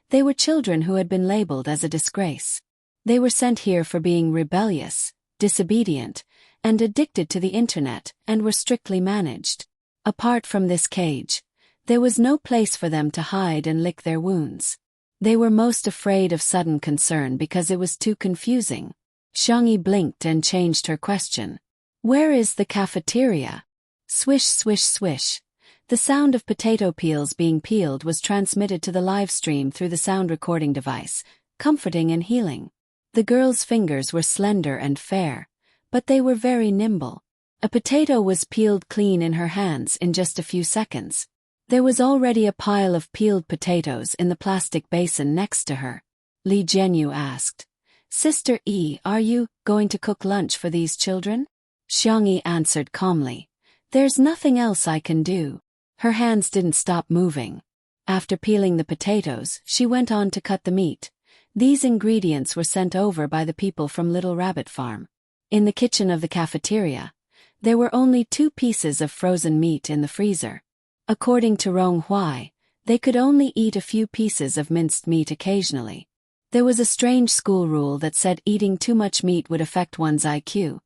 They were children who had been labeled as a disgrace. They were sent here for being rebellious, disobedient, and addicted to the internet, and were strictly managed. Apart from this cage, there was no place for them to hide and lick their wounds. They were most afraid of sudden concern because it was too confusing. Xiangyi blinked and changed her question. Where is the cafeteria? Swish, swish, swish. The sound of potato peels being peeled was transmitted to the live stream through the sound recording device, comforting and healing. The girl's fingers were slender and fair, but they were very nimble. A potato was peeled clean in her hands in just a few seconds. There was already a pile of peeled potatoes in the plastic basin next to her. Li Jianyu asked, Sister E, are you going to cook lunch for these children? Xiangyi answered calmly. There's nothing else I can do. Her hands didn't stop moving. After peeling the potatoes, she went on to cut the meat. These ingredients were sent over by the people from Little Rabbit Farm. In the kitchen of the cafeteria, there were only 2 pieces of frozen meat in the freezer. According to Rong Hui, they could only eat a few pieces of minced meat occasionally. There was a strange school rule that said eating too much meat would affect one's IQ,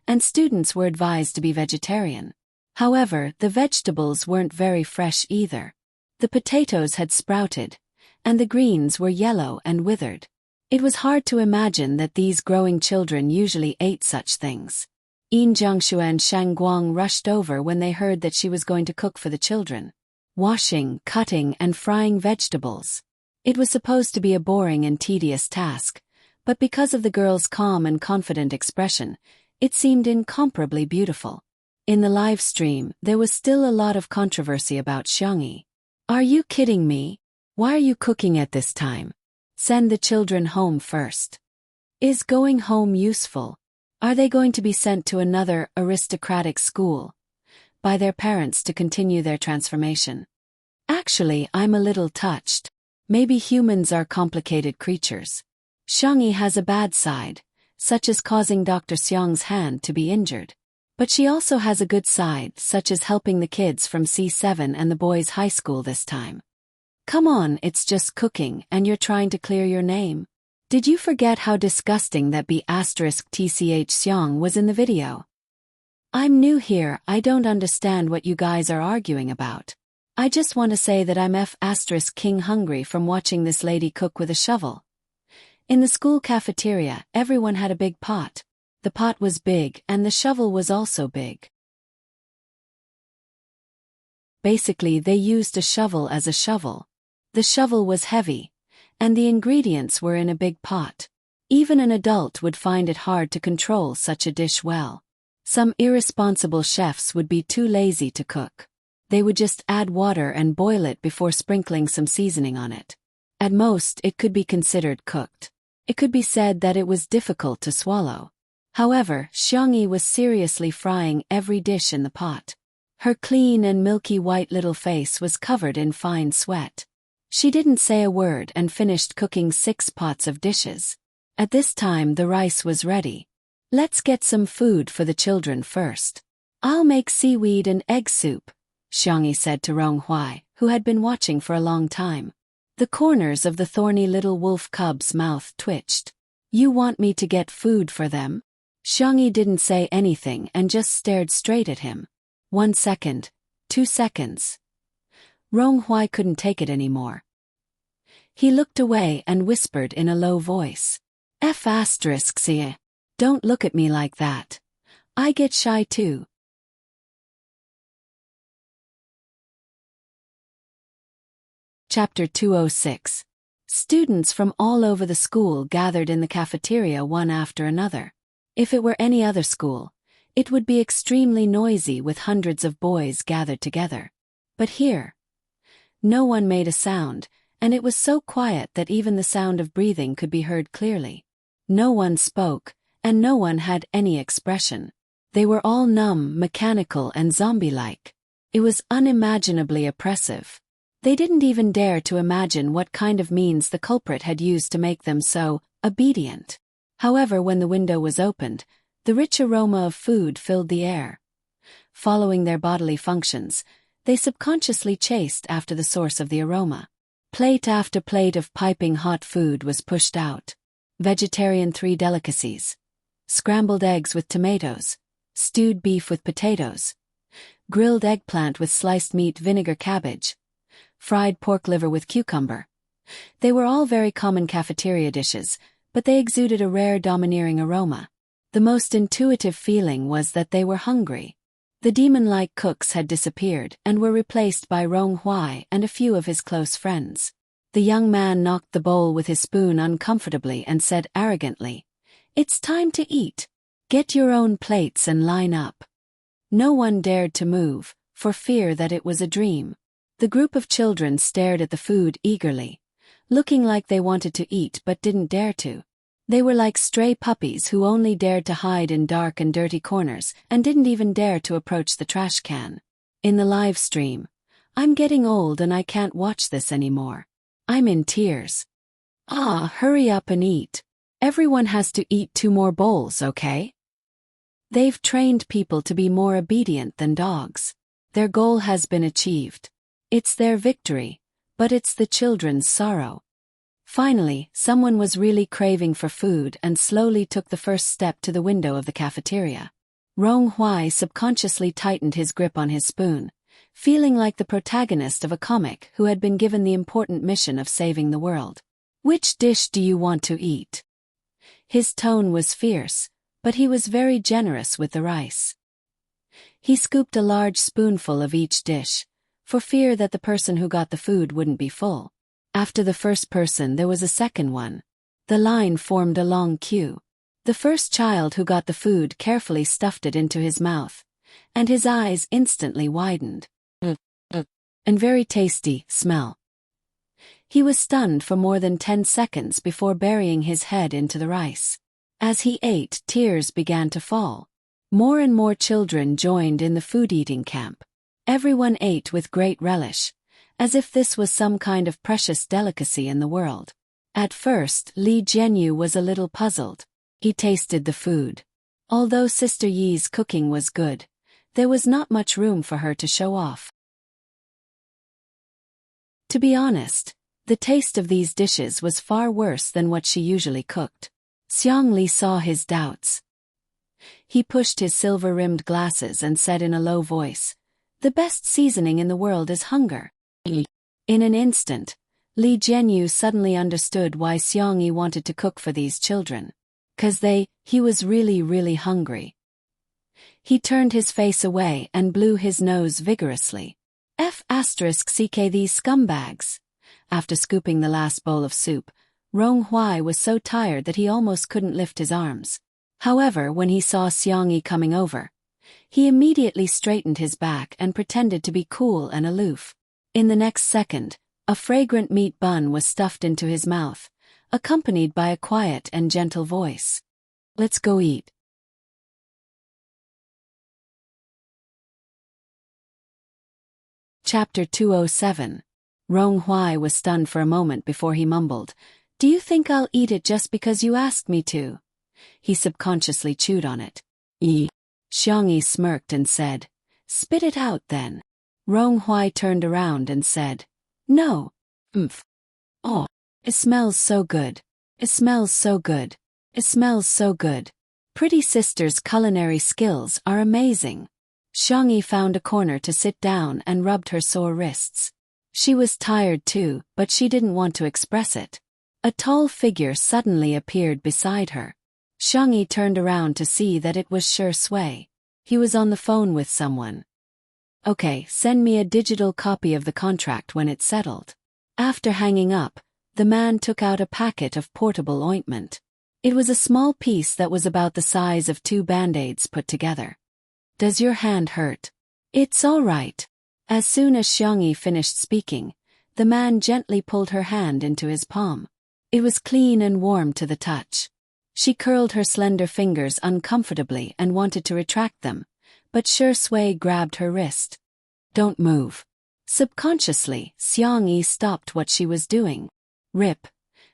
and students were advised to be vegetarian. However, the vegetables weren't very fresh either. The potatoes had sprouted, and the greens were yellow and withered. It was hard to imagine that these growing children usually ate such things. Yin Jiangxue and Shang Guang rushed over when they heard that she was going to cook for the children. Washing, cutting, and frying vegetables. It was supposed to be a boring and tedious task, but because of the girl's calm and confident expression, it seemed incomparably beautiful. In the live stream, there was still a lot of controversy about Xiangyi. Are you kidding me? Why are you cooking at this time? Send the children home first. Is going home useful? Are they going to be sent to another aristocratic school by their parents to continue their transformation? Actually, I'm a little touched. Maybe humans are complicated creatures. Xiangyi has a bad side, such as causing Dr. Xiang's hand to be injured. But she also has a good side, such as helping the kids from C7 and the boys' high school this time. Come on, it's just cooking and you're trying to clear your name. Did you forget how disgusting that B*TCH Xiang was in the video? I'm new here, I don't understand what you guys are arguing about. I just want to say that I'm King hungry from watching this lady cook with a shovel. In the school cafeteria, everyone had a big pot. The pot was big and the shovel was also big. Basically, they used a shovel as a shovel. The shovel was heavy, and the ingredients were in a big pot. Even an adult would find it hard to control such a dish well. Some irresponsible chefs would be too lazy to cook. They would just add water and boil it before sprinkling some seasoning on it. At most, it could be considered cooked. It could be said that it was difficult to swallow. However, Xiangyi was seriously frying every dish in the pot. Her clean and milky white little face was covered in fine sweat. She didn't say a word and finished cooking 6 pots of dishes. At this time the rice was ready. Let's get some food for the children first. I'll make seaweed and egg soup, Xiangyi said to Ronghuai, who had been watching for a long time. The corners of the thorny little wolf cub's mouth twitched. You want me to get food for them? Xiangyi didn't say anything and just stared straight at him. 1 second, 2 seconds. Ronghuai couldn't take it anymore. He looked away and whispered in a low voice. F***, don't look at me like that. I get shy too. Chapter 206. Students from all over the school gathered in the cafeteria one after another. If it were any other school, it would be extremely noisy with hundreds of boys gathered together. But here, no one made a sound, and it was so quiet that even the sound of breathing could be heard clearly. No one spoke, and no one had any expression. They were all numb, mechanical, and zombie-like. It was unimaginably oppressive. They didn't even dare to imagine what kind of means the culprit had used to make them so obedient. However, when the window was opened, the rich aroma of food filled the air. Following their bodily functions, they subconsciously chased after the source of the aroma. Plate after plate of piping hot food was pushed out. Vegetarian 3 delicacies. Scrambled eggs with tomatoes. Stewed beef with potatoes. Grilled eggplant with sliced meat vinegar cabbage. Fried pork liver with cucumber. They were all very common cafeteria dishes, but they exuded a rare domineering aroma. The most intuitive feeling was that they were hungry. The demon-like cooks had disappeared and were replaced by Ronghuai and a few of his close friends. The young man knocked the bowl with his spoon uncomfortably and said arrogantly, "It's time to eat. Get your own plates and line up." No one dared to move, for fear that it was a dream. The group of children stared at the food eagerly, looking like they wanted to eat but didn't dare to. They were like stray puppies who only dared to hide in dark and dirty corners and didn't even dare to approach the trash can. In the live stream, "I'm getting old and I can't watch this anymore. I'm in tears. Hurry up and eat. Everyone has to eat 2 more bowls, okay?" They've trained people to be more obedient than dogs. Their goal has been achieved. It's their victory, but it's the children's sorrow. Finally, someone was really craving for food and slowly took the first step to the window of the cafeteria. Rong Hui subconsciously tightened his grip on his spoon, feeling like the protagonist of a comic who had been given the important mission of saving the world. "Which dish do you want to eat?" His tone was fierce, but he was very generous with the rice. He scooped a large spoonful of each dish, for fear that the person who got the food wouldn't be full. After the first person there was a second one. The line formed a long queue. The first child who got the food carefully stuffed it into his mouth, and his eyes instantly widened. And very tasty smell. He was stunned for more than 10 seconds before burying his head into the rice. As he ate, tears began to fall. More and more children joined in the food-eating camp. Everyone ate with great relish, as if this was some kind of precious delicacy in the world. At first, Li Jianyu was a little puzzled. He tasted the food. Although Sister Yi's cooking was good, there was not much room for her to show off. To be honest, the taste of these dishes was far worse than what she usually cooked. Xiang Li saw his doubts. He pushed his silver-rimmed glasses and said in a low voice, "The best seasoning in the world is hunger." In an instant, Li Jianyu suddenly understood why Xiang Yi wanted to cook for these children. 'Cause he was really hungry. He turned his face away and blew his nose vigorously. *CK these scumbags. After scooping the last bowl of soup, Rong Hui was so tired that he almost couldn't lift his arms. However, when he saw Xiang Yi coming over, he immediately straightened his back and pretended to be cool and aloof. In the next second, a fragrant meat bun was stuffed into his mouth, accompanied by a quiet and gentle voice. "Let's go eat." Chapter 207. Rong Hui was stunned for a moment before he mumbled, "Do you think I'll eat it just because you asked me to?" He subconsciously chewed on it. Xiang Yi smirked and said, "Spit it out then." Rong Hui turned around and said, "No. Oh, it smells so good. It smells so good. It smells so good. Pretty sister's culinary skills are amazing." Xiang Yi found a corner to sit down and rubbed her sore wrists. She was tired too, but she didn't want to express it. A tall figure suddenly appeared beside her. Xiang Yi turned around to see that it was Shi Sui. He was on the phone with someone. "Okay, send me a digital copy of the contract when it's settled." After hanging up, the man took out a packet of portable ointment. It was a small piece that was about the size of 2 band-aids put together. "Does your hand hurt?" "It's all right." As soon as Xiang Yi finished speaking, the man gently pulled her hand into his palm. It was clean and warm to the touch. She curled her slender fingers uncomfortably and wanted to retract them, but Shi Sui grabbed her wrist. "Don't move." Subconsciously, Xiang Yi stopped what she was doing. Rip.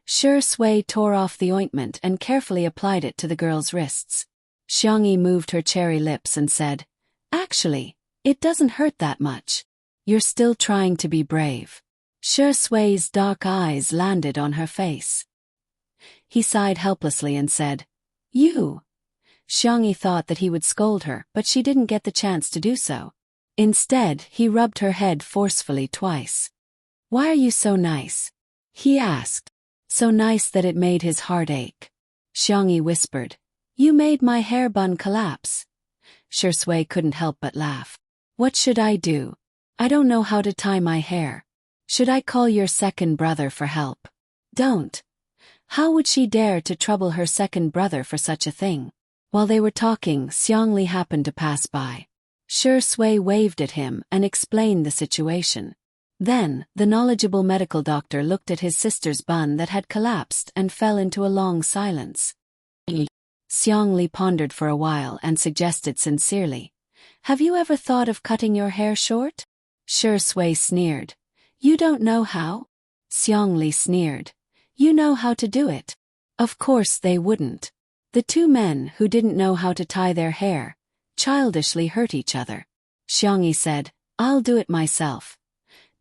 Shi Sui tore off the ointment and carefully applied it to the girl's wrists. Xiang Yi moved her cherry lips and said, "Actually, it doesn't hurt that much. You're still trying to be brave." Shi Sui's dark eyes landed on her face. He sighed helplessly and said, "You." Xiang Yi thought that he would scold her, but she didn't get the chance to do so. Instead, he rubbed her head forcefully twice. "Why are you so nice?" he asked. So nice that it made his heart ache. Xiang Yi whispered, "You made my hair bun collapse." Shi Sui couldn't help but laugh. "What should I do? I don't know how to tie my hair. Should I call your second brother for help?" "Don't." How would she dare to trouble her second brother for such a thing? While they were talking, Xiang Li happened to pass by. Shi Sui waved at him and explained the situation. Then, the knowledgeable medical doctor looked at his sister's bun that had collapsed and fell into a long silence. Xiang Li pondered for a while and suggested sincerely, "Have you ever thought of cutting your hair short?" Shi Sui sneered. "You don't know how?" Xiang Li sneered. "You know how to do it." Of course they wouldn't. The two men who didn't know how to tie their hair childishly hurt each other. Xiang Yi said, "I'll do it myself."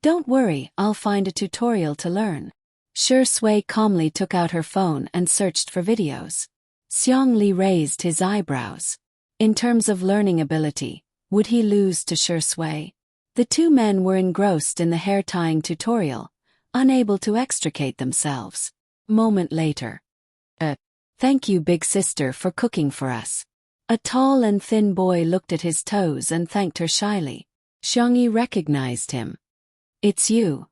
"Don't worry, I'll find a tutorial to learn." Shi Sui calmly took out her phone and searched for videos. Xiang Li raised his eyebrows. In terms of learning ability, would he lose to Shi Sui? The two men were engrossed in the hair-tying tutorial, unable to extricate themselves. A moment later. Thank you, big sister, for cooking for us. A tall and thin boy looked at his toes and thanked her shyly. Xiang Yi recognized him. It's you.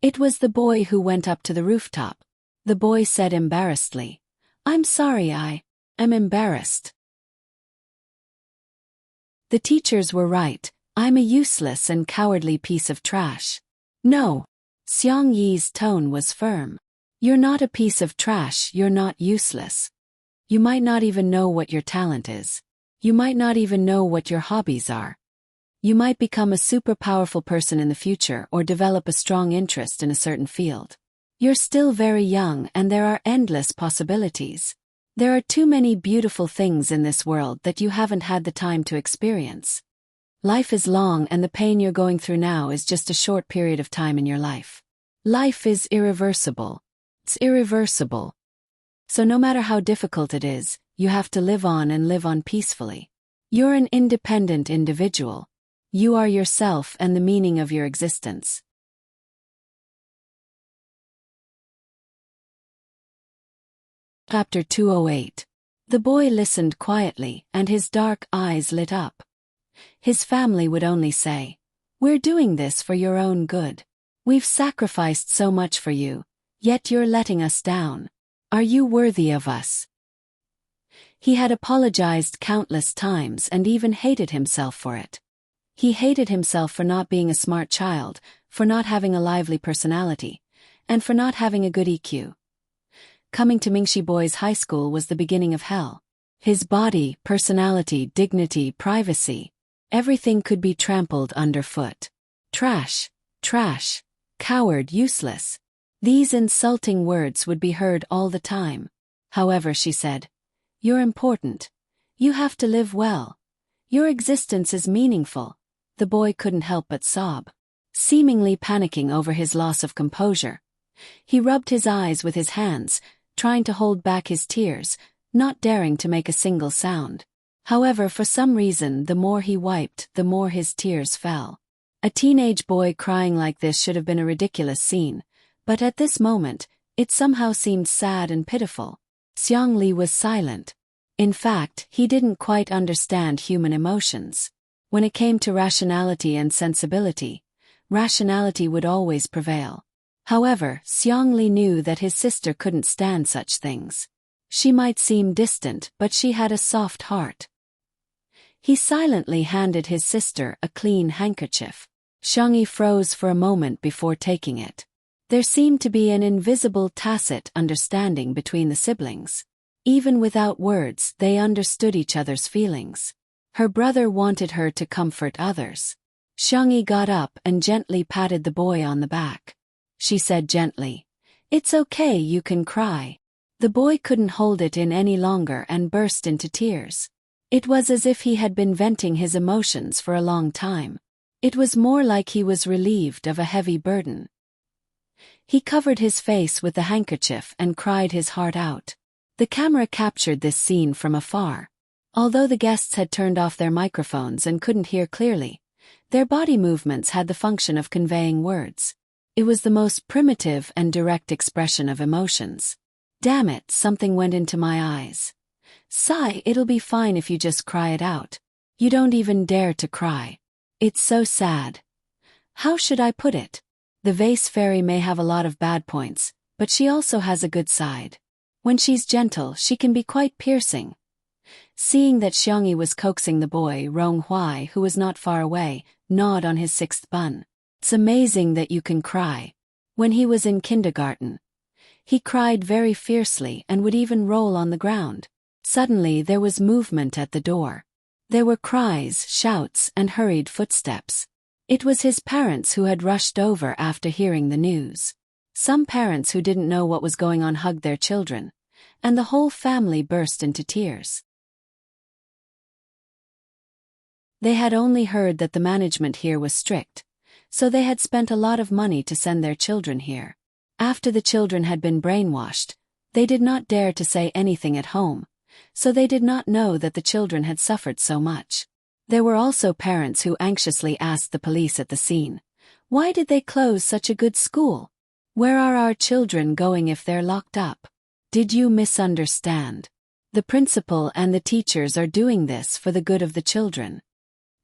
It was the boy who went up to the rooftop. The boy said embarrassedly, I'm sorry, I am embarrassed. The teachers were right, I'm a useless and cowardly piece of trash. No. Xiang Yi's tone was firm. You're not a piece of trash, you're not useless. You might not even know what your talent is. You might not even know what your hobbies are. You might become a super powerful person in the future or develop a strong interest in a certain field. You're still very young and there are endless possibilities. There are too many beautiful things in this world that you haven't had the time to experience. Life is long and the pain you're going through now is just a short period of time in your life. Life is irreversible. It's irreversible. So no matter how difficult it is, you have to live on and live on peacefully. You're an independent individual. You are yourself and the meaning of your existence. Chapter 208. The boy listened quietly and his dark eyes lit up. His family would only say, We're doing this for your own good. We've sacrificed so much for you, yet you're letting us down. Are you worthy of us? He had apologized countless times and even hated himself for it. He hated himself for not being a smart child, for not having a lively personality, and for not having a good EQ. Coming to Mingxi Boys High School was the beginning of hell. His body, personality, dignity, privacy, everything could be trampled underfoot. Trash, trash, coward, useless. These insulting words would be heard all the time. However, she said, You're important. You have to live well. Your existence is meaningful. The boy couldn't help but sob. Seemingly panicking over his loss of composure, he rubbed his eyes with his hands, trying to hold back his tears, not daring to make a single sound. However, for some reason, the more he wiped, the more his tears fell. A teenage boy crying like this should have been a ridiculous scene, but at this moment, it somehow seemed sad and pitiful. Xiang Li was silent. In fact, he didn't quite understand human emotions. When it came to rationality and sensibility, rationality would always prevail. However, Xiang Li knew that his sister couldn't stand such things. She might seem distant, but she had a soft heart. He silently handed his sister a clean handkerchief. Xiang Yi froze for a moment before taking it. There seemed to be an invisible tacit understanding between the siblings. Even without words, they understood each other's feelings. Her brother wanted her to comfort others. Xiang Yi got up and gently patted the boy on the back. She said gently, It's okay, you can cry. The boy couldn't hold it in any longer and burst into tears. It was as if he had been venting his emotions for a long time. It was more like he was relieved of a heavy burden. He covered his face with the handkerchief and cried his heart out. The camera captured this scene from afar. Although the guests had turned off their microphones and couldn't hear clearly, their body movements had the function of conveying words. It was the most primitive and direct expression of emotions. Damn it, something went into my eyes. Sigh, it'll be fine if you just cry it out. You don't even dare to cry. It's so sad. How should I put it? The vase fairy may have a lot of bad points, but she also has a good side. When she's gentle, she can be quite piercing. Seeing that Xiang Yi was coaxing the boy, Rong Huai, who was not far away, gnawed on his sixth bun. It's amazing that you can cry. When he was in kindergarten, he cried very fiercely and would even roll on the ground. Suddenly there was movement at the door. There were cries, shouts, and hurried footsteps. It was his parents who had rushed over after hearing the news. Some parents who didn't know what was going on hugged their children, and the whole family burst into tears. They had only heard that the management here was strict, so they had spent a lot of money to send their children here. After the children had been brainwashed, they did not dare to say anything at home, so they did not know that the children had suffered so much. There were also parents who anxiously asked the police at the scene, "Why did they close such a good school? Where are our children going if they're locked up? Did you misunderstand? The principal and the teachers are doing this for the good of the children.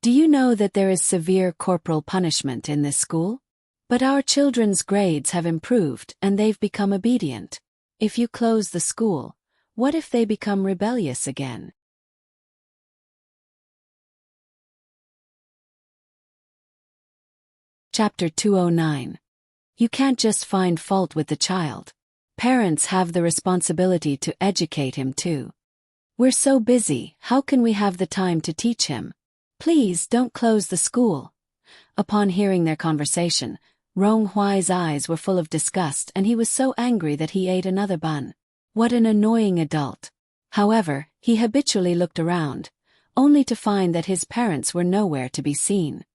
Do you know that there is severe corporal punishment in this school? But our children's grades have improved and they've become obedient. If you close the school, what if they become rebellious again?" Chapter 209. You can't just find fault with the child. Parents have the responsibility to educate him too. We're so busy, how can we have the time to teach him? Please don't close the school. Upon hearing their conversation, Rong Huai's eyes were full of disgust and he was so angry that he ate another bun. What an annoying adult. However, he habitually looked around, only to find that his parents were nowhere to be seen.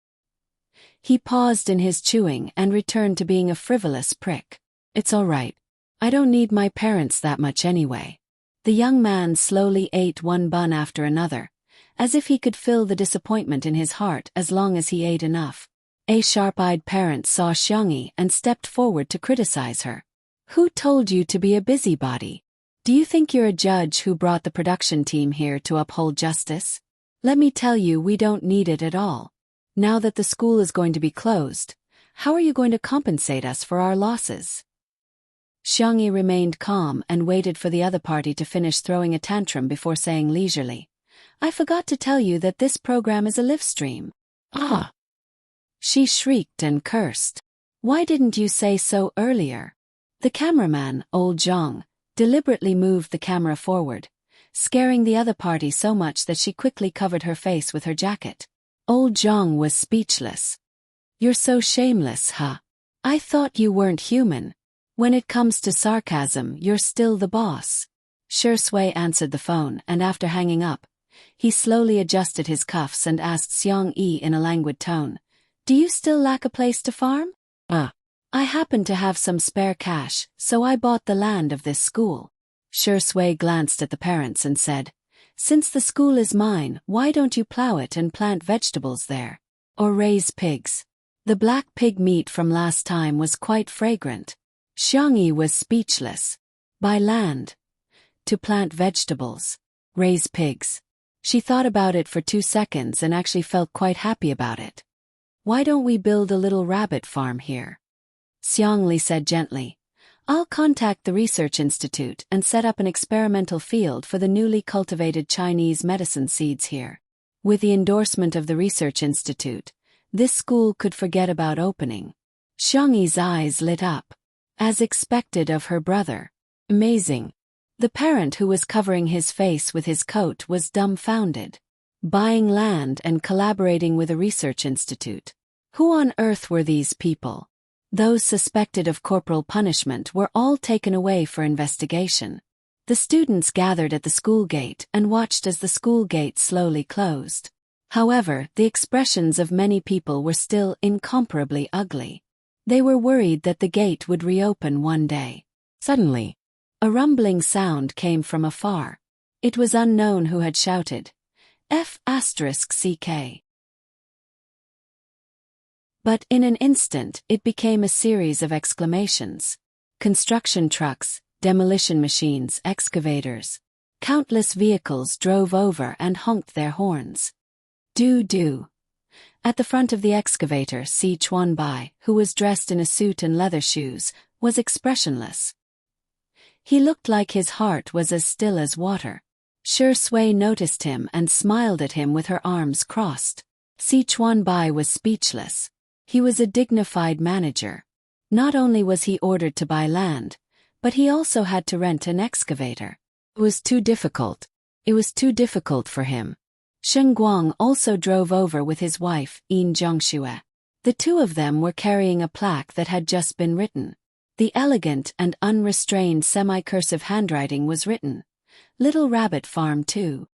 He paused in his chewing and returned to being a frivolous prick. "It's all right. I don't need my parents that much anyway." The young man slowly ate one bun after another, as if he could feel the disappointment in his heart as long as he ate enough. A sharp-eyed parent saw Xiangyi and stepped forward to criticize her. "Who told you to be a busybody? Do you think you're a judge who brought the production team here to uphold justice? Let me tell you, we don't need it at all. Now that the school is going to be closed, how are you going to compensate us for our losses?" Xiangyi remained calm and waited for the other party to finish throwing a tantrum before saying leisurely, "I forgot to tell you that this program is a live stream." "Ah!" She shrieked and cursed. "Why didn't you say so earlier?" The cameraman, old Zhang, deliberately moved the camera forward, scaring the other party so much that she quickly covered her face with her jacket. Old Zhang was speechless. "You're so shameless, huh? I thought you weren't human. When it comes to sarcasm, you're still the boss." Shi Sui answered the phone, and after hanging up, he slowly adjusted his cuffs and asked Xiang Yi in a languid tone, "Do you still lack a place to farm?" I happen to have some spare cash, so I bought the land of this school." Shi Sui glanced at the parents and said, "Since the school is mine, why don't you plow it and plant vegetables there? Or raise pigs?" The black pig meat from last time was quite fragrant. Xiangyi was speechless. Buy land. To plant vegetables. Raise pigs. She thought about it for 2 seconds and actually felt quite happy about it. "Why don't we build a little rabbit farm here?" Xiangli said gently, "I'll contact the research institute and set up an experimental field for the newly cultivated Chinese medicine seeds here. With the endorsement of the research institute, this school could forget about opening." Xiangyi's eyes lit up. As expected of her brother. Amazing. The parent who was covering his face with his coat was dumbfounded. Buying land and collaborating with a research institute. Who on earth were these people? Those suspected of corporal punishment were all taken away for investigation. The students gathered at the school gate and watched as the school gate slowly closed. However, the expressions of many people were still incomparably ugly. They were worried that the gate would reopen one day. Suddenly, a rumbling sound came from afar. It was unknown who had shouted, F***CK. But in an instant it became a series of exclamations. Construction trucks, demolition machines, excavators. Countless vehicles drove over and honked their horns. Do. At the front of the excavator, Si Chuanbai, who was dressed in a suit and leather shoes, was expressionless. He looked like his heart was as still as water. Shi Sui noticed him and smiled at him with her arms crossed. Si Chuanbai was speechless. He was a dignified manager. Not only was he ordered to buy land, but he also had to rent an excavator. It was too difficult for him. Shen Guang also drove over with his wife, Yin Zhongxue. The two of them were carrying a plaque that had just been written. The elegant and unrestrained semi-cursive handwriting was written, "Little Rabbit Farm 2."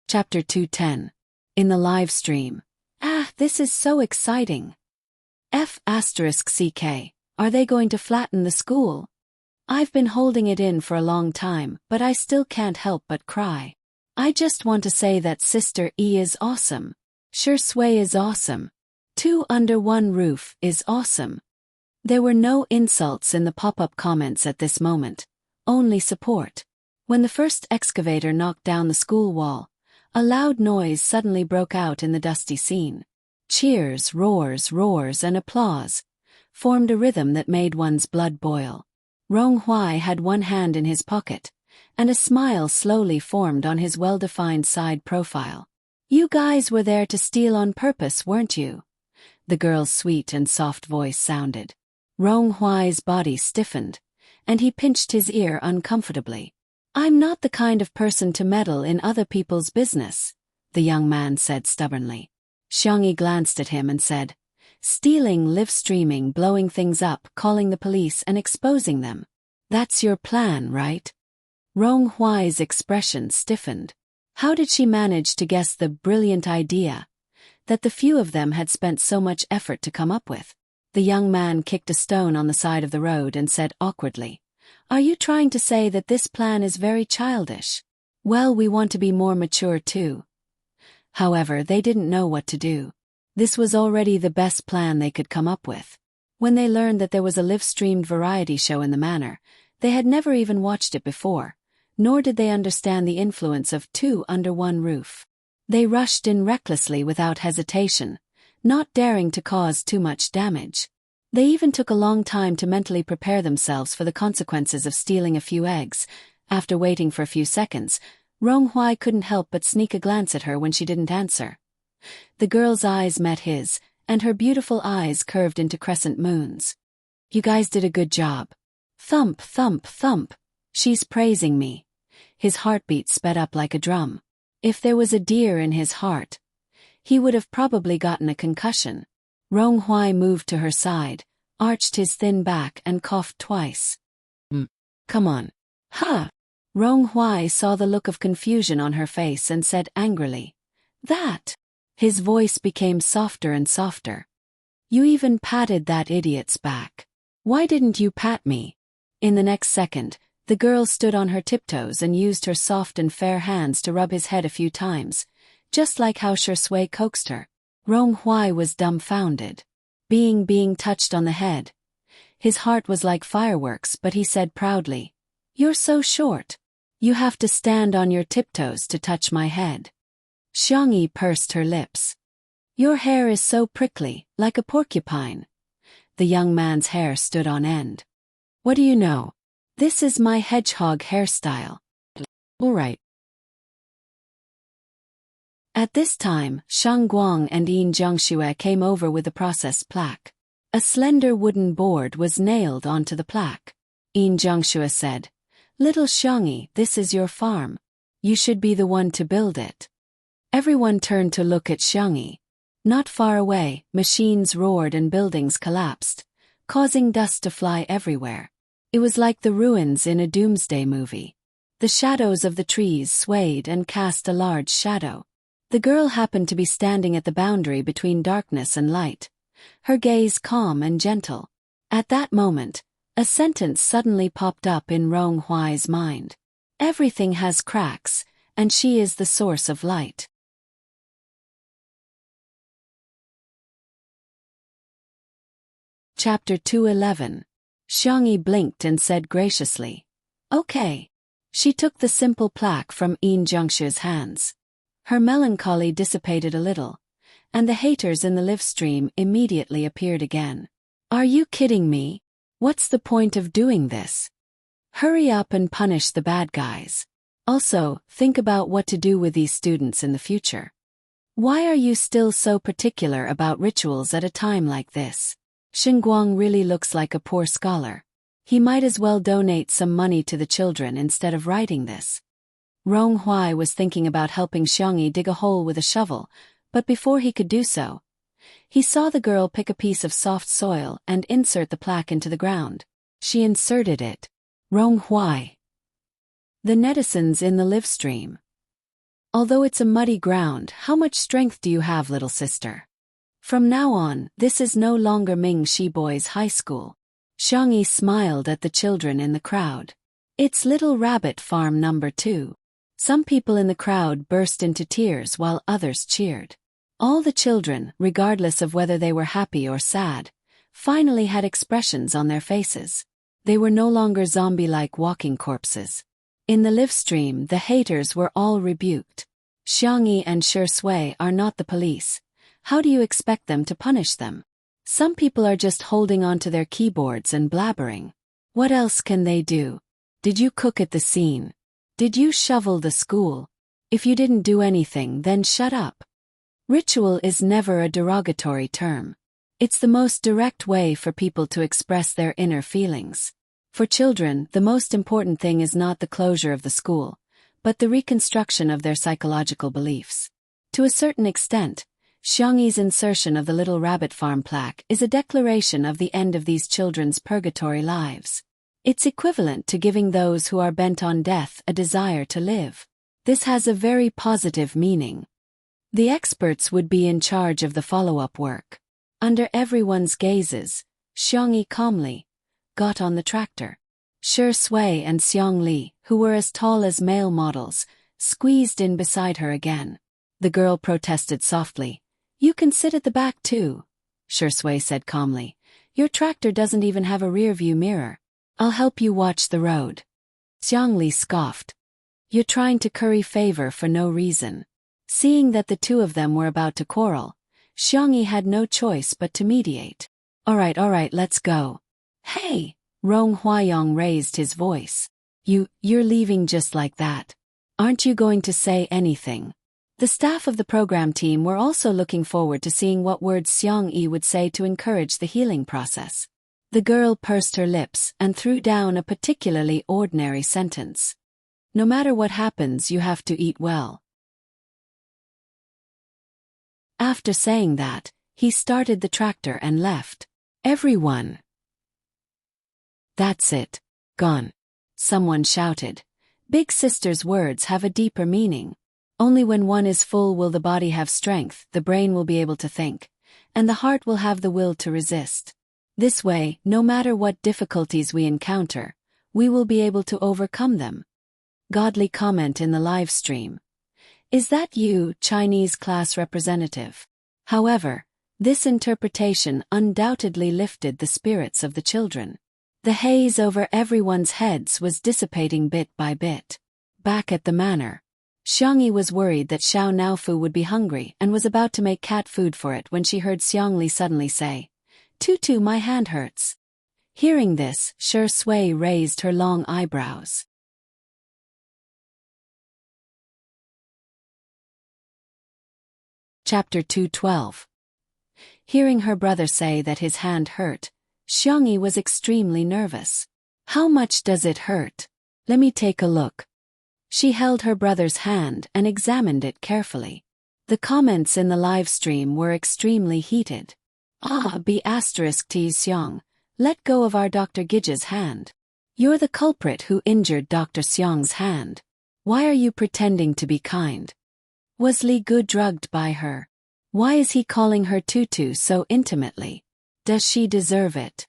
Chapter 210. In the live stream. Ah, this is so exciting. F***ck, are they going to flatten the school? I've been holding it in for a long time, but I still can't help but cry. I just want to say that Sister E is awesome. Shui is awesome. 2 Under One Roof is awesome. There were no insults in the pop-up comments at this moment, only support. When the first excavator knocked down the school wall, a loud noise suddenly broke out in the dusty scene. Cheers, roars, and applause formed a rhythm that made one's blood boil. Rong Hui had one hand in his pocket, and a smile slowly formed on his well-defined side profile. You guys were there to steal on purpose, weren't you? The girl's sweet and soft voice sounded. Rong Hui's body stiffened, and he pinched his ear uncomfortably. I'm not the kind of person to meddle in other people's business, the young man said stubbornly. Xiangyi glanced at him and said, stealing, live streaming, blowing things up, calling the police and exposing them. That's your plan, right? Rong Hui's expression stiffened. How did she manage to guess the brilliant idea that the few of them had spent so much effort to come up with? The young man kicked a stone on the side of the road and said awkwardly, Are you trying to say that this plan is very childish? Well, we want to be more mature too. However, they didn't know what to do. This was already the best plan they could come up with. When they learned that there was a live-streamed variety show in the manor, they had never even watched it before, nor did they understand the influence of 2 Under One Roof. They rushed in recklessly without hesitation, not daring to cause too much damage. They even took a long time to mentally prepare themselves for the consequences of stealing a few eggs. After waiting for a few seconds, Rong Hui couldn't help but sneak a glance at her when she didn't answer. The girl's eyes met his, and her beautiful eyes curved into crescent moons. You guys did a good job. Thump, thump, thump. She's praising me. His heartbeat sped up like a drum. If there was a deer in his heart, he would have probably gotten a concussion. Rong Hui moved to her side, arched his thin back and coughed twice. Come on. Ha! Rong Hui saw the look of confusion on her face and said angrily, That! His voice became softer and softer. You even patted that idiot's back. Why didn't you pat me? In the next second, the girl stood on her tiptoes and used her soft and fair hands to rub his head a few times, just like how Shui coaxed her. Rong Hui was dumbfounded. Being touched on the head. His heart was like fireworks, but he said proudly, You're so short. You have to stand on your tiptoes to touch my head. Xiangyi pursed her lips. Your hair is so prickly, like a porcupine. The young man's hair stood on end. What do you know? This is my hedgehog hairstyle. All right. At this time, Shang Guang and Yin Zhengxue came over with the processed plaque. A slender wooden board was nailed onto the plaque. Yin Zhengxue said, Little Xiangyi, this is your farm. You should be the one to build it. Everyone turned to look at Xiangyi. Not far away, machines roared and buildings collapsed, causing dust to fly everywhere. It was like the ruins in a doomsday movie. The shadows of the trees swayed and cast a large shadow. The girl happened to be standing at the boundary between darkness and light, her gaze calm and gentle. At that moment, a sentence suddenly popped up in Rong Hui's mind. Everything has cracks, and she is the source of light. Chapter 211. Xiangyi blinked and said graciously, Okay. She took the simple plaque from Yin Zhengxue's hands. Her melancholy dissipated a little, and the haters in the live stream immediately appeared again. Are you kidding me? What's the point of doing this? Hurry up and punish the bad guys. Also, think about what to do with these students in the future. Why are you still so particular about rituals at a time like this? Xinguang really looks like a poor scholar. He might as well donate some money to the children instead of writing this. Rong Hui was thinking about helping Xiangyi dig a hole with a shovel, but before he could do so, he saw the girl pick a piece of soft soil and insert the plaque into the ground. She inserted it. Rong Hui. The netizens in the live stream. Although it's a muddy ground, how much strength do you have, little sister? From now on, this is no longer Ming Shi Boys High School. Xiang Yi smiled at the children in the crowd. It's Little Rabbit Farm number 2. Some people in the crowd burst into tears while others cheered. All the children, regardless of whether they were happy or sad, finally had expressions on their faces. They were no longer zombie-like walking corpses. In the live stream, the haters were all rebuked. Xiang Yi and Shi Sui are not the police. How do you expect them to punish them? Some people are just holding onto their keyboards and blabbering. What else can they do? Did you cook at the scene? Did you shovel the school? If you didn't do anything, then shut up. Ritual is never a derogatory term. It's the most direct way for people to express their inner feelings. For children, the most important thing is not the closure of the school, but the reconstruction of their psychological beliefs. To a certain extent, Xiang Yi's insertion of the Little Rabbit Farm plaque is a declaration of the end of these children's purgatory lives. It's equivalent to giving those who are bent on death a desire to live. This has a very positive meaning. The experts would be in charge of the follow-up work. Under everyone's gazes, Xiang Yi calmly got on the tractor. Shi Sui and Xiang Li, who were as tall as male models, squeezed in beside her again. The girl protested softly. You can sit at the back too, Shi Sui said calmly. Your tractor doesn't even have a rear-view mirror. I'll help you watch the road. Xiang Li scoffed. You're trying to curry favor for no reason. Seeing that the two of them were about to quarrel, Xiang Yi had no choice but to mediate. All right, let's go. Hey! Rong Huayong raised his voice. You're leaving just like that. Aren't you going to say anything? The staff of the program team were also looking forward to seeing what words Xiang Yi would say to encourage the healing process. The girl pursed her lips and threw down a particularly ordinary sentence. No matter what happens, you have to eat well. After saying that, he started the tractor and left. Everyone. That's it. Gone. Someone shouted. Big Sister's words have a deeper meaning. Only when one is full will the body have strength, the brain will be able to think, and the heart will have the will to resist. This way, no matter what difficulties we encounter, we will be able to overcome them. Godly comment in the live stream. Is that you, Chinese class representative? However, this interpretation undoubtedly lifted the spirits of the children. The haze over everyone's heads was dissipating bit by bit. Back at the manor, Xiang Yi was worried that Xiao Naofu would be hungry and was about to make cat food for it when she heard Xiang Li suddenly say, Tutu, my hand hurts. Hearing this, Shi Sui raised her long eyebrows. Chapter 212. Hearing her brother say that his hand hurt, Xiang Yi was extremely nervous. How much does it hurt? Let me take a look. She held her brother's hand and examined it carefully. The comments in the live stream were extremely heated. B** Xiang, let go of our Dr. Gija's hand. You're the culprit who injured Dr. Xiang's hand. Why are you pretending to be kind? Was Li Gu drugged by her? Why is he calling her Tutu so intimately? Does she deserve it?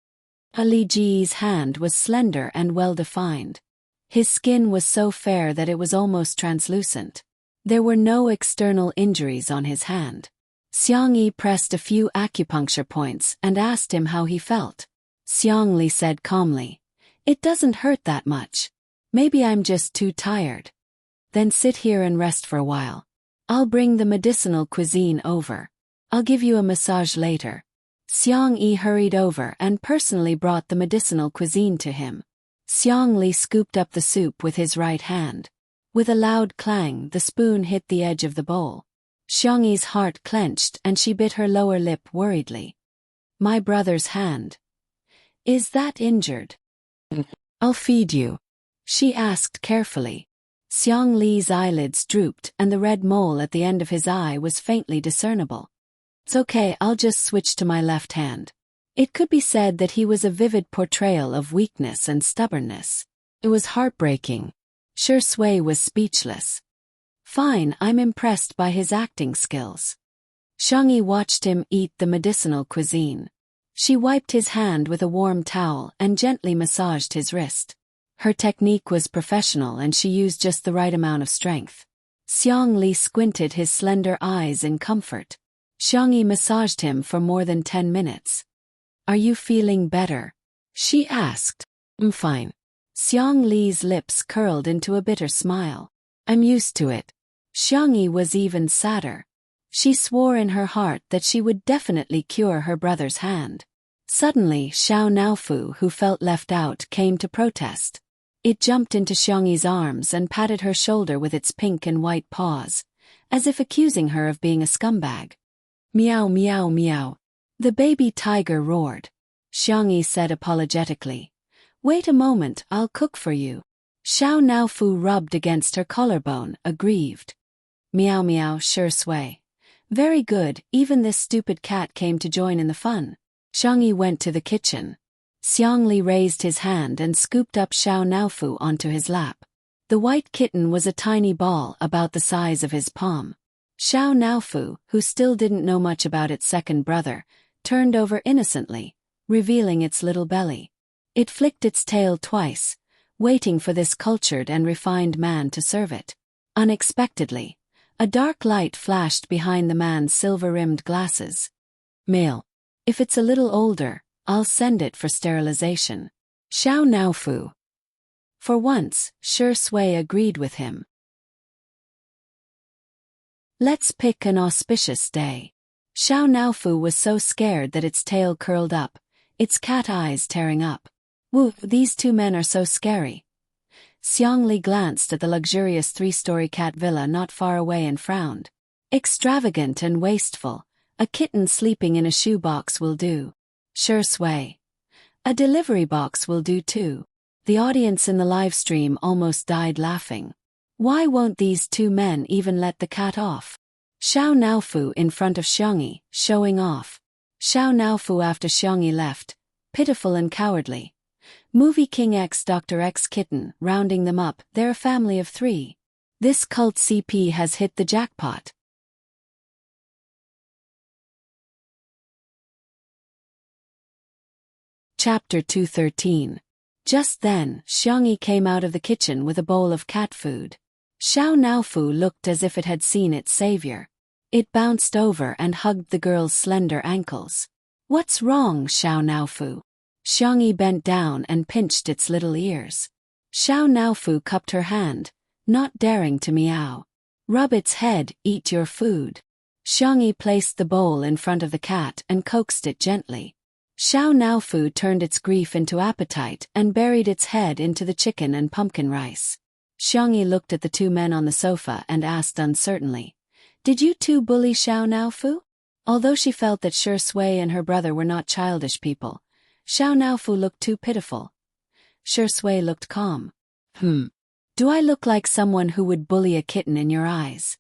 Li Ji's hand was slender and well-defined. His skin was so fair that it was almost translucent. There were no external injuries on his hand. Xiang Yi pressed a few acupuncture points and asked him how he felt. Xiang Li said calmly, It doesn't hurt that much. Maybe I'm just too tired. Then sit here and rest for a while. I'll bring the medicinal cuisine over. I'll give you a massage later. Xiang Yi hurried over and personally brought the medicinal cuisine to him. Xiang Li scooped up the soup with his right hand. With a loud clang, the spoon hit the edge of the bowl. Xiang Yi's heart clenched and she bit her lower lip worriedly. My brother's hand. Is that injured? I'll feed you. She asked carefully. Xiang Li's eyelids drooped and the red mole at the end of his eye was faintly discernible. It's okay, I'll just switch to my left hand. It could be said that he was a vivid portrayal of weakness and stubbornness. It was heartbreaking. Shi Sui was speechless. Fine, I'm impressed by his acting skills. Xiangyi watched him eat the medicinal cuisine. She wiped his hand with a warm towel and gently massaged his wrist. Her technique was professional and she used just the right amount of strength. Xiang Li squinted his slender eyes in comfort. Xiangyi massaged him for more than 10 minutes. "Are you feeling better?" she asked. "I'm fine." Xiang Li's lips curled into a bitter smile. "I'm used to it." Xiangyi was even sadder. She swore in her heart that she would definitely cure her brother's hand. Suddenly, Xiao Naofu, who felt left out, came to protest. It jumped into Xiangyi's arms and patted her shoulder with its pink and white paws, as if accusing her of being a scumbag. "Meow meow meow." The baby tiger roared. Xiangyi said apologetically, "Wait a moment, I'll cook for you." Xiao Naofu rubbed against her collarbone, aggrieved. "Meow meow, sure sway. Very good, even this stupid cat came to join in the fun." Xiangyi went to the kitchen. Xiang Li raised his hand and scooped up Xiao Naofu onto his lap. The white kitten was a tiny ball about the size of his palm. Xiao Naofu, who still didn't know much about its second brother, turned over innocently, revealing its little belly. It flicked its tail twice, waiting for this cultured and refined man to serve it. Unexpectedly, a dark light flashed behind the man's silver-rimmed glasses. "Male. If it's a little older, I'll send it for sterilization." Xiao Naofu. For once, Shi Sui agreed with him. "Let's pick an auspicious day." Xiao Naofu was so scared that its tail curled up, its cat eyes tearing up. "Woo, these two men are so scary." Xiang Li glanced at the luxurious 3-story cat villa not far away and frowned. "Extravagant and wasteful. A kitten sleeping in a shoebox will do." Shi Sui. "A delivery box will do too." The audience in the live stream almost died laughing. Why won't these two men even let the cat off? Xiao Naofu in front of Xiangyi, showing off. Xiao Naofu after Xiangyi left, pitiful and cowardly. Movie King X Dr. X kitten, rounding them up, they're a family of 3. This cult CP has hit the jackpot. Chapter 213. Just then, Xiangyi came out of the kitchen with a bowl of cat food. Xiao Naofu looked as if it had seen its savior. It bounced over and hugged the girl's slender ankles. "What's wrong, Xiao Naofu?" Xiangyi bent down and pinched its little ears. Xiao Naofu cupped her hand, not daring to meow. "Rub its head, eat your food." Xiangyi placed the bowl in front of the cat and coaxed it gently. Xiao Naofu turned its grief into appetite and buried its head into the chicken and pumpkin rice. Xiangyi looked at the two men on the sofa and asked uncertainly, "Did you two bully Xiao Naofu?" Although she felt that Shi Sui and her brother were not childish people, Xiao Naofu looked too pitiful. Shi Sui looked calm. Do I look like someone who would bully a kitten in your eyes?"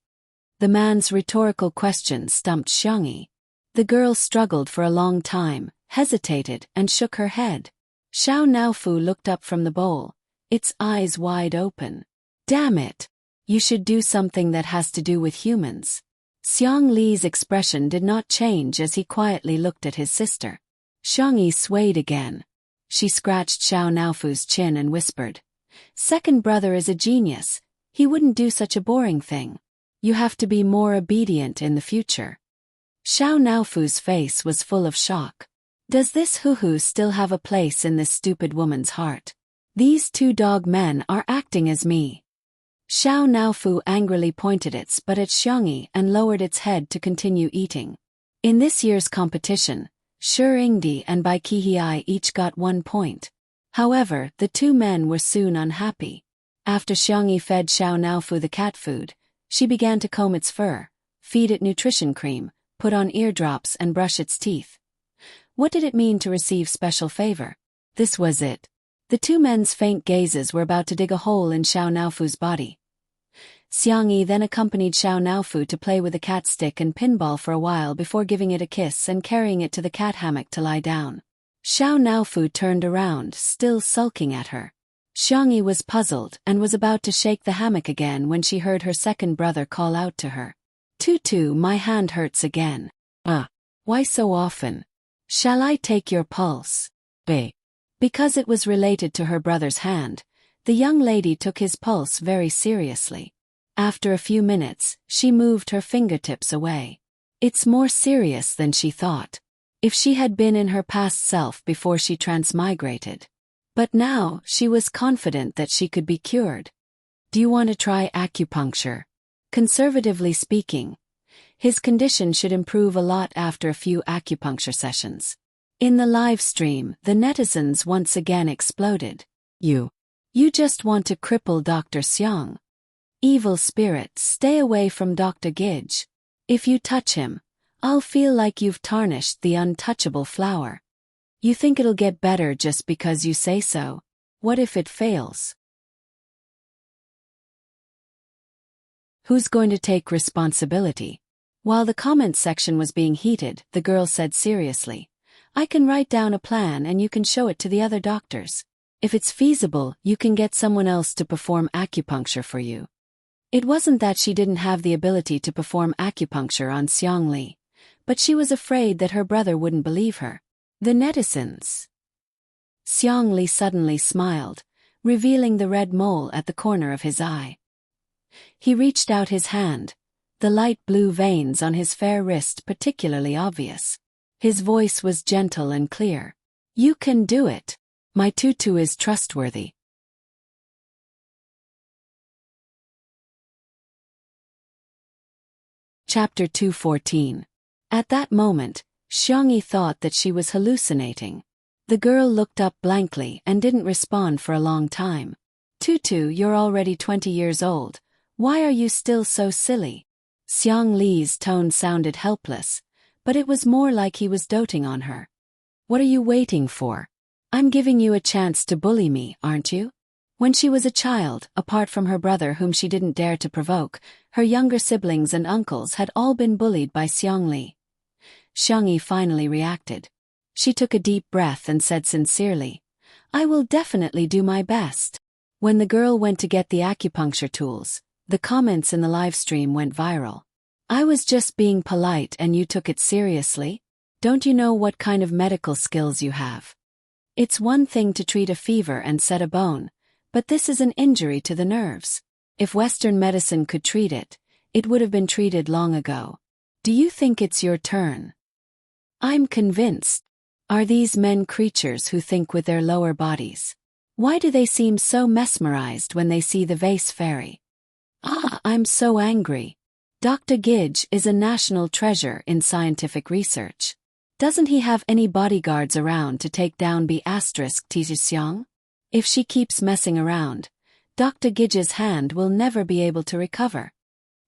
The man's rhetorical question stumped Xiangyi. The girl struggled for a long time, hesitated, and shook her head. Xiao Naofu looked up from the bowl, its eyes wide open. "Damn it! You should do something that has to do with humans." Xiang Li's expression did not change as he quietly looked at his sister. Xiangyi swayed again. She scratched Xiao Naofu's chin and whispered, "Second brother is a genius. He wouldn't do such a boring thing. You have to be more obedient in the future." Xiao Naofu's face was full of shock. Does this hoo-hoo still have a place in this stupid woman's heart? These two dog men are acting as me. Xiao Naofu angrily pointed its butt at Xiangyi and lowered its head to continue eating. In this year's competition, Shi Yingdi and Bai Qihai each got 1 point. However, the two men were soon unhappy. After Xiangyi fed Xiao Naofu the cat food, she began to comb its fur, feed it nutrition cream, put on eardrops and brush its teeth. What did it mean to receive special favor? This was it. The two men's faint gazes were about to dig a hole in Xiao Naofu's body. Xiangyi then accompanied Xiao Naofu to play with the cat stick and pinball for a while before giving it a kiss and carrying it to the cat hammock to lie down. Xiao Naofu turned around, still sulking at her. Xiangyi was puzzled and was about to shake the hammock again when she heard her second brother call out to her. Tutu, my hand hurts again. Why so often? Shall I take your pulse? Because it was related to her brother's hand, the young lady took his pulse very seriously. After a few minutes, she moved her fingertips away. It's more serious than she thought. If she had been in her past self before she transmigrated. But now, she was confident that she could be cured. Do you want to try acupuncture? Conservatively speaking, his condition should improve a lot after a few acupuncture sessions. In the live stream, the netizens once again exploded. You just want to cripple Dr. Seong. Evil spirits, stay away from Dr. Gidge. If you touch him, I'll feel like you've tarnished the untouchable flower. You think it'll get better just because you say so? What if it fails? Who's going to take responsibility? While the comment section was being heated, the girl said seriously, I can write down a plan and you can show it to the other doctors. If it's feasible, you can get someone else to perform acupuncture for you. It wasn't that she didn't have the ability to perform acupuncture on Seong Lee, but she was afraid that her brother wouldn't believe her. The netizens. Seong Lee suddenly smiled, revealing the red mole at the corner of his eye. He reached out his hand, the light blue veins on his fair wrist particularly obvious. His voice was gentle and clear. You can do it. My tutu is trustworthy. Chapter 214. At that moment, Xiangyi thought that she was hallucinating. The girl looked up blankly and didn't respond for a long time. Tutu, you're already 20 years old. Why are you still so silly? Xiang Li's tone sounded helpless, but it was more like he was doting on her. What are you waiting for? I'm giving you a chance to bully me, aren't you? When she was a child, apart from her brother whom she didn't dare to provoke, her younger siblings and uncles had all been bullied by Xiang Li. Xiangyi finally reacted. She took a deep breath and said sincerely, I will definitely do my best. When the girl went to get the acupuncture tools, the comments in the live stream went viral. I was just being polite and you took it seriously? Don't you know what kind of medical skills you have? It's one thing to treat a fever and set a bone, but this is an injury to the nerves. If Western medicine could treat it, it would have been treated long ago. Do you think it's your turn? I'm convinced. Are these men creatures who think with their lower bodies? Why do they seem so mesmerized when they see the vase fairy? I'm so angry. Dr. Gidge is a national treasure in scientific research. Doesn't he have any bodyguards around to take down B** Xiang? If she keeps messing around, Dr. Gidge's hand will never be able to recover.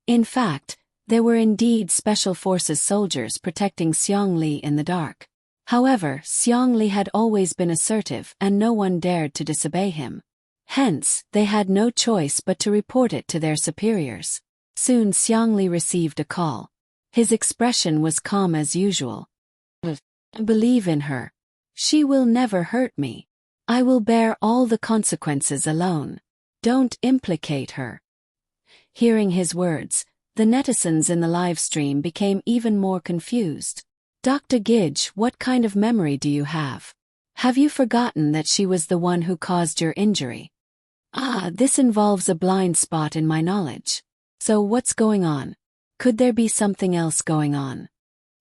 In fact, there were indeed special forces soldiers protecting Xiang Li in the dark. However, Xiang Li had always been assertive and no one dared to disobey him. Hence, they had no choice but to report it to their superiors. Soon Xiang Li received a call. His expression was calm as usual. Believe in her. She will never hurt me. I will bear all the consequences alone. Don't implicate her. Hearing his words, the netizens in the live stream became even more confused. Dr. Gidge, what kind of memory do you have? Have you forgotten that she was the one who caused your injury? This involves a blind spot in my knowledge. So what's going on? Could there be something else going on?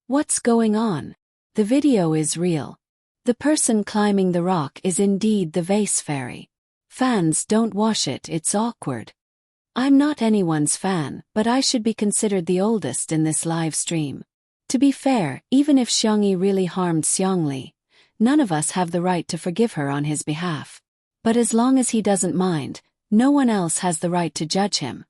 What's going on? The video is real. The person climbing the rock is indeed the vase fairy. Fans don't wash it, it's awkward. I'm not anyone's fan, but I should be considered the oldest in this live stream. To be fair, even if Xiangyi really harmed Xiang Li, none of us have the right to forgive her on his behalf. But as long as he doesn't mind, no one else has the right to judge him.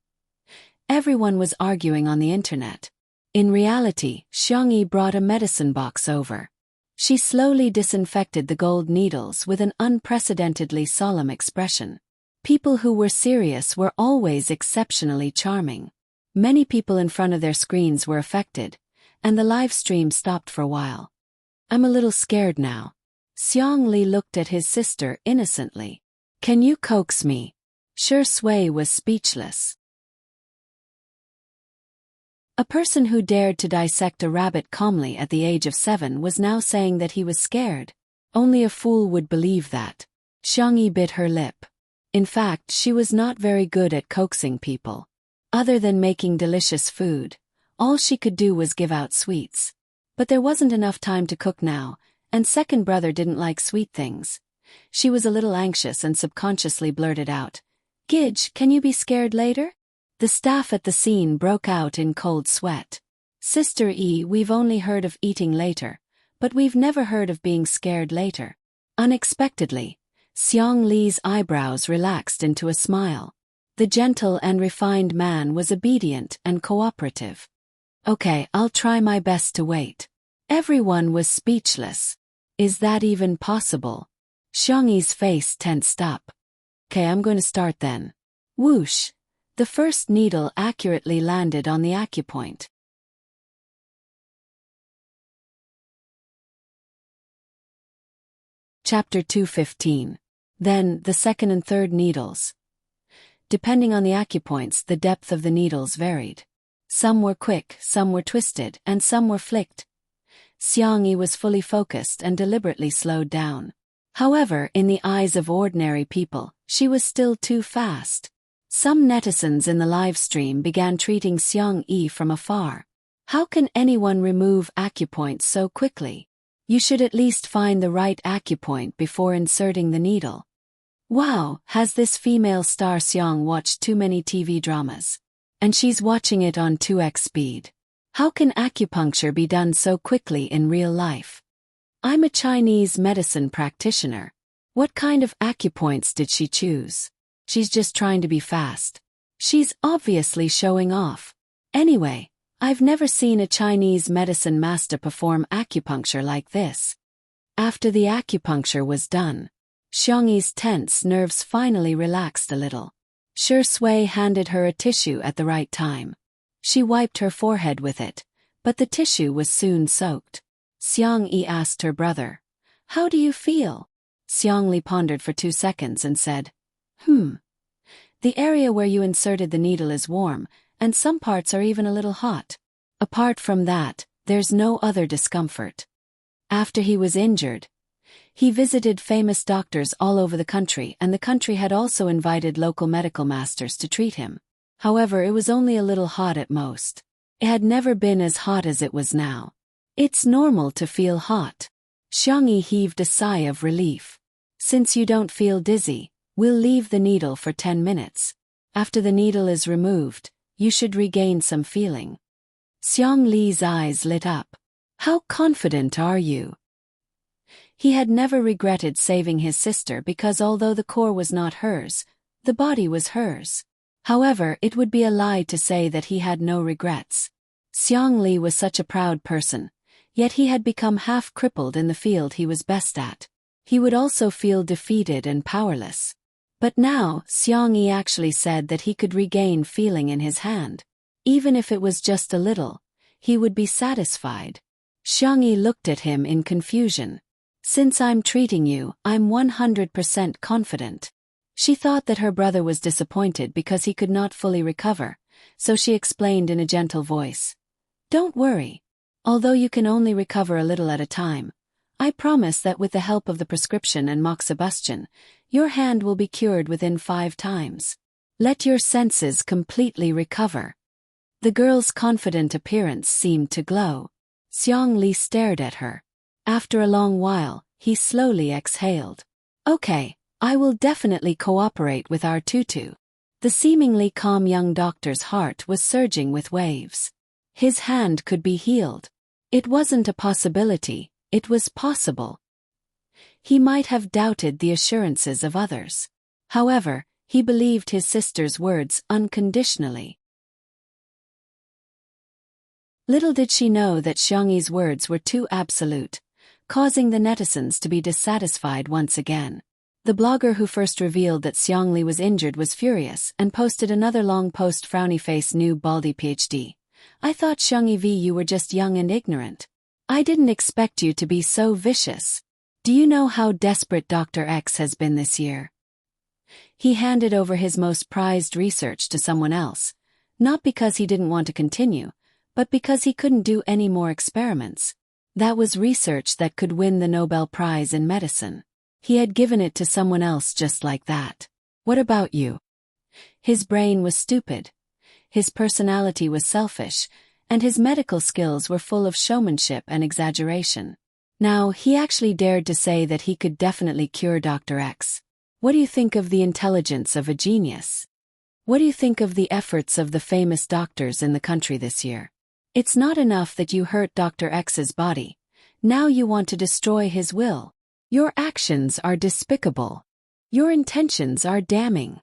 Everyone was arguing on the internet. In reality, Xiangyi brought a medicine box over. She slowly disinfected the gold needles with an unprecedentedly solemn expression. People who were serious were always exceptionally charming. Many people in front of their screens were affected, and the live stream stopped for a while. I'm a little scared now. Xiang Li looked at his sister innocently. Can you coax me? Shui was speechless. A person who dared to dissect a rabbit calmly at the age of 7 was now saying that he was scared. Only a fool would believe that. Xiang Yi bit her lip. In fact, she was not very good at coaxing people. Other than making delicious food, all she could do was give out sweets. But there wasn't enough time to cook now, and second brother didn't like sweet things. She was a little anxious and subconsciously blurted out, "Gidge, can you be scared later?" The staff at the scene broke out in cold sweat. "Sister E, we've only heard of eating later, but we've never heard of being scared later." Unexpectedly, Xiang Li's eyebrows relaxed into a smile. The gentle and refined man was obedient and cooperative. "Okay, I'll try my best to wait." Everyone was speechless. Is that even possible? Xiang Yi's face tensed up. "Okay, I'm going to start then." Whoosh! The first needle accurately landed on the acupoint. Chapter 2:15. Then, the second and third needles. Depending on the acupoints, the depth of the needles varied. Some were quick, some were twisted, and some were flicked. Xiang Yi was fully focused and deliberately slowed down. However, in the eyes of ordinary people, she was still too fast. Some netizens in the live stream began treating Xiang Yi from afar. How can anyone remove acupoints so quickly? You should at least find the right acupoint before inserting the needle. Wow, has this female star Xiang watched too many TV dramas? And she's watching it on 2x speed. How can acupuncture be done so quickly in real life? I'm a Chinese medicine practitioner. What kind of acupoints did she choose? She's just trying to be fast. She's obviously showing off. Anyway, I've never seen a Chinese medicine master perform acupuncture like this. After the acupuncture was done, Xiang Yi's tense nerves finally relaxed a little. Shi Sui handed her a tissue at the right time. She wiped her forehead with it, but the tissue was soon soaked. Xiang Yi asked her brother, "How do you feel?" Xiang Li pondered for 2 seconds and said, The area where you inserted the needle is warm, and some parts are even a little hot. Apart from that, there's no other discomfort." After he was injured, he visited famous doctors all over the country, and the country had also invited local medical masters to treat him. However, it was only a little hot at most. It had never been as hot as it was now. "It's normal to feel hot." Xiang Yi heaved a sigh of relief. "Since you don't feel dizzy, we'll leave the needle for 10 minutes. After the needle is removed, you should regain some feeling." Xiang Li's eyes lit up. "How confident are you?" He had never regretted saving his sister because although the core was not hers, the body was hers. However, it would be a lie to say that he had no regrets. Xiang Li was such a proud person, yet he had become half crippled in the field he was best at. He would also feel defeated and powerless. But now, Xiang Yi actually said that he could regain feeling in his hand. Even if it was just a little, he would be satisfied. Xiang Yi looked at him in confusion. "Since I'm treating you, I'm 100% confident." She thought that her brother was disappointed because he could not fully recover, so she explained in a gentle voice. "Don't worry. Although you can only recover a little at a time, I promise that with the help of the prescription and moxibustion, your hand will be cured within 5 times. Let your senses completely recover." The girl's confident appearance seemed to glow. Xiang Li stared at her. After a long while, he slowly exhaled. "Okay, I will definitely cooperate with our tutu." The seemingly calm young doctor's heart was surging with waves. His hand could be healed. It wasn't a possibility, it was possible. He might have doubted the assurances of others. However, he believed his sister's words unconditionally. Little did she know that Xiang Yi's words were too absolute, causing the netizens to be dissatisfied once again. The blogger who first revealed that Xiang Li was injured was furious and posted another long post. Frowny face new baldy PhD. "I thought Xiang Yi you were just young and ignorant. I didn't expect you to be so vicious. Do you know how desperate Dr. X has been this year?" He handed over his most prized research to someone else, not because he didn't want to continue, but because he couldn't do any more experiments. That was research that could win the Nobel Prize in medicine. He had given it to someone else just like that. What about you? His brain was stupid. His personality was selfish, and his medical skills were full of showmanship and exaggeration. Now, he actually dared to say that he could definitely cure Dr. X. What do you think of the intelligence of a genius? What do you think of the efforts of the famous doctors in the country this year? It's not enough that you hurt Dr. X's body. Now you want to destroy his will. Your actions are despicable. Your intentions are damning.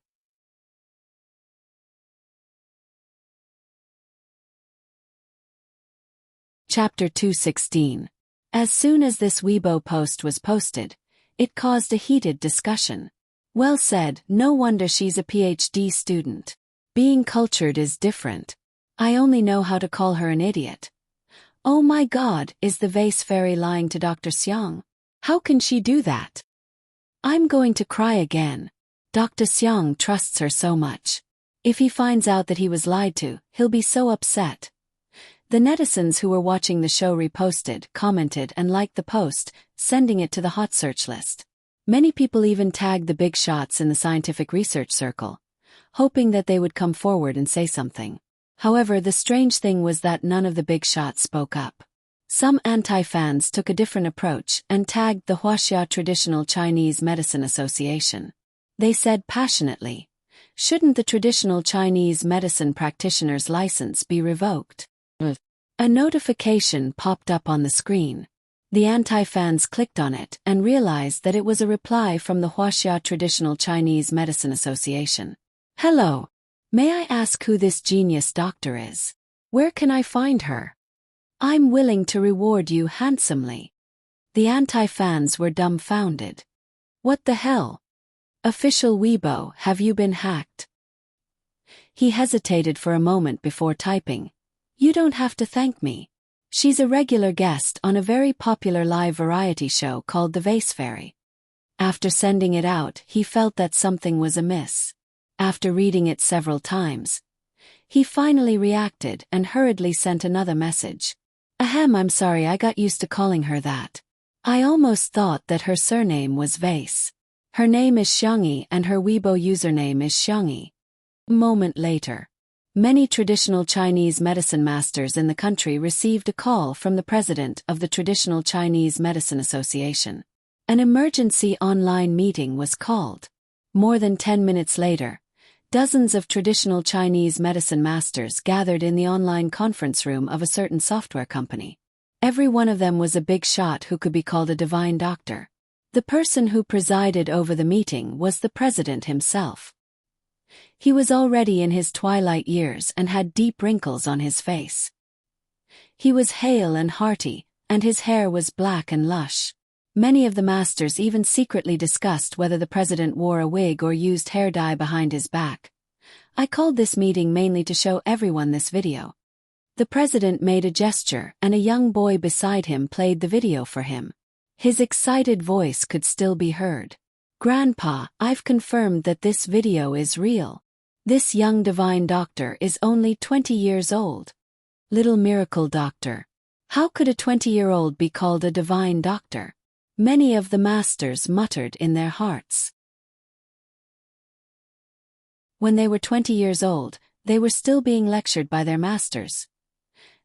Chapter 216. As soon as this Weibo post was posted, it caused a heated discussion. Well said, no wonder she's a PhD student. Being cultured is different. I only know how to call her an idiot. Oh my God, is the vase fairy lying to Dr. Xiang? How can she do that? I'm going to cry again. Dr. Xiang trusts her so much. If he finds out that he was lied to, he'll be so upset. The netizens who were watching the show reposted, commented and liked the post, sending it to the hot search list. Many people even tagged the big shots in the scientific research circle, hoping that they would come forward and say something. However, the strange thing was that none of the big shots spoke up. Some anti-fans took a different approach and tagged the Huaxia Traditional Chinese Medicine Association. They said passionately, "Shouldn't the traditional Chinese medicine practitioner's license be revoked?" A notification popped up on the screen. The anti-fans clicked on it and realized that it was a reply from the Huaxia Traditional Chinese Medicine Association. Hello. May I ask who this genius doctor is? Where can I find her? I'm willing to reward you handsomely. The anti-fans were dumbfounded. What the hell? Official Weibo, have you been hacked? He hesitated for a moment before typing. You don't have to thank me. She's a regular guest on a very popular live variety show called The Vase Fairy. After sending it out, he felt that something was amiss. After reading it several times, he finally reacted and hurriedly sent another message. Ahem, I'm sorry, I got used to calling her that. I almost thought that her surname was Vase. Her name is Xiangyi and her Weibo username is Xiangyi. A moment later, many traditional Chinese medicine masters in the country received a call from the president of the Traditional Chinese Medicine Association. An emergency online meeting was called. More than 10 minutes later, dozens of traditional Chinese medicine masters gathered in the online conference room of a certain software company. Every one of them was a big shot who could be called a divine doctor. The person who presided over the meeting was the president himself. He was already in his twilight years and had deep wrinkles on his face. He was hale and hearty, and his hair was black and lush. Many of the masters even secretly discussed whether the president wore a wig or used hair dye behind his back. I called this meeting mainly to show everyone this video. The president made a gesture and a young boy beside him played the video for him. His excited voice could still be heard. Grandpa, I've confirmed that this video is real. This young divine doctor is only 20 years old. Little miracle doctor. How could a 20-year-old be called a divine doctor? Many of the masters muttered in their hearts. When they were 20 years old, they were still being lectured by their masters.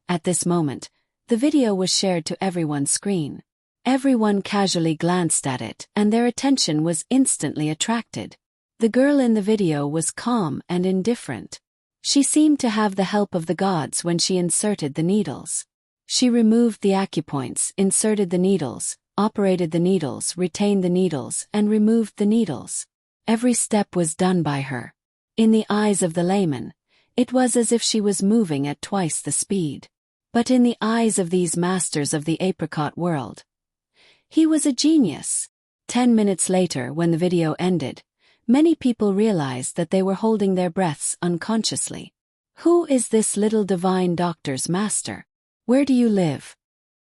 At this moment, the video was shared to everyone's screen. Everyone casually glanced at it, and their attention was instantly attracted. The girl in the video was calm and indifferent. She seemed to have the help of the gods when she inserted the needles. She removed the acupoints, inserted the needles, operated the needles, retained the needles, and removed the needles. Every step was done by her. In the eyes of the layman, it was as if she was moving at twice the speed. But in the eyes of these masters of the apricot world, he was a genius. 10 minutes later, when the video ended, many people realized that they were holding their breaths unconsciously. Who is this little divine doctor's master? Where do you live?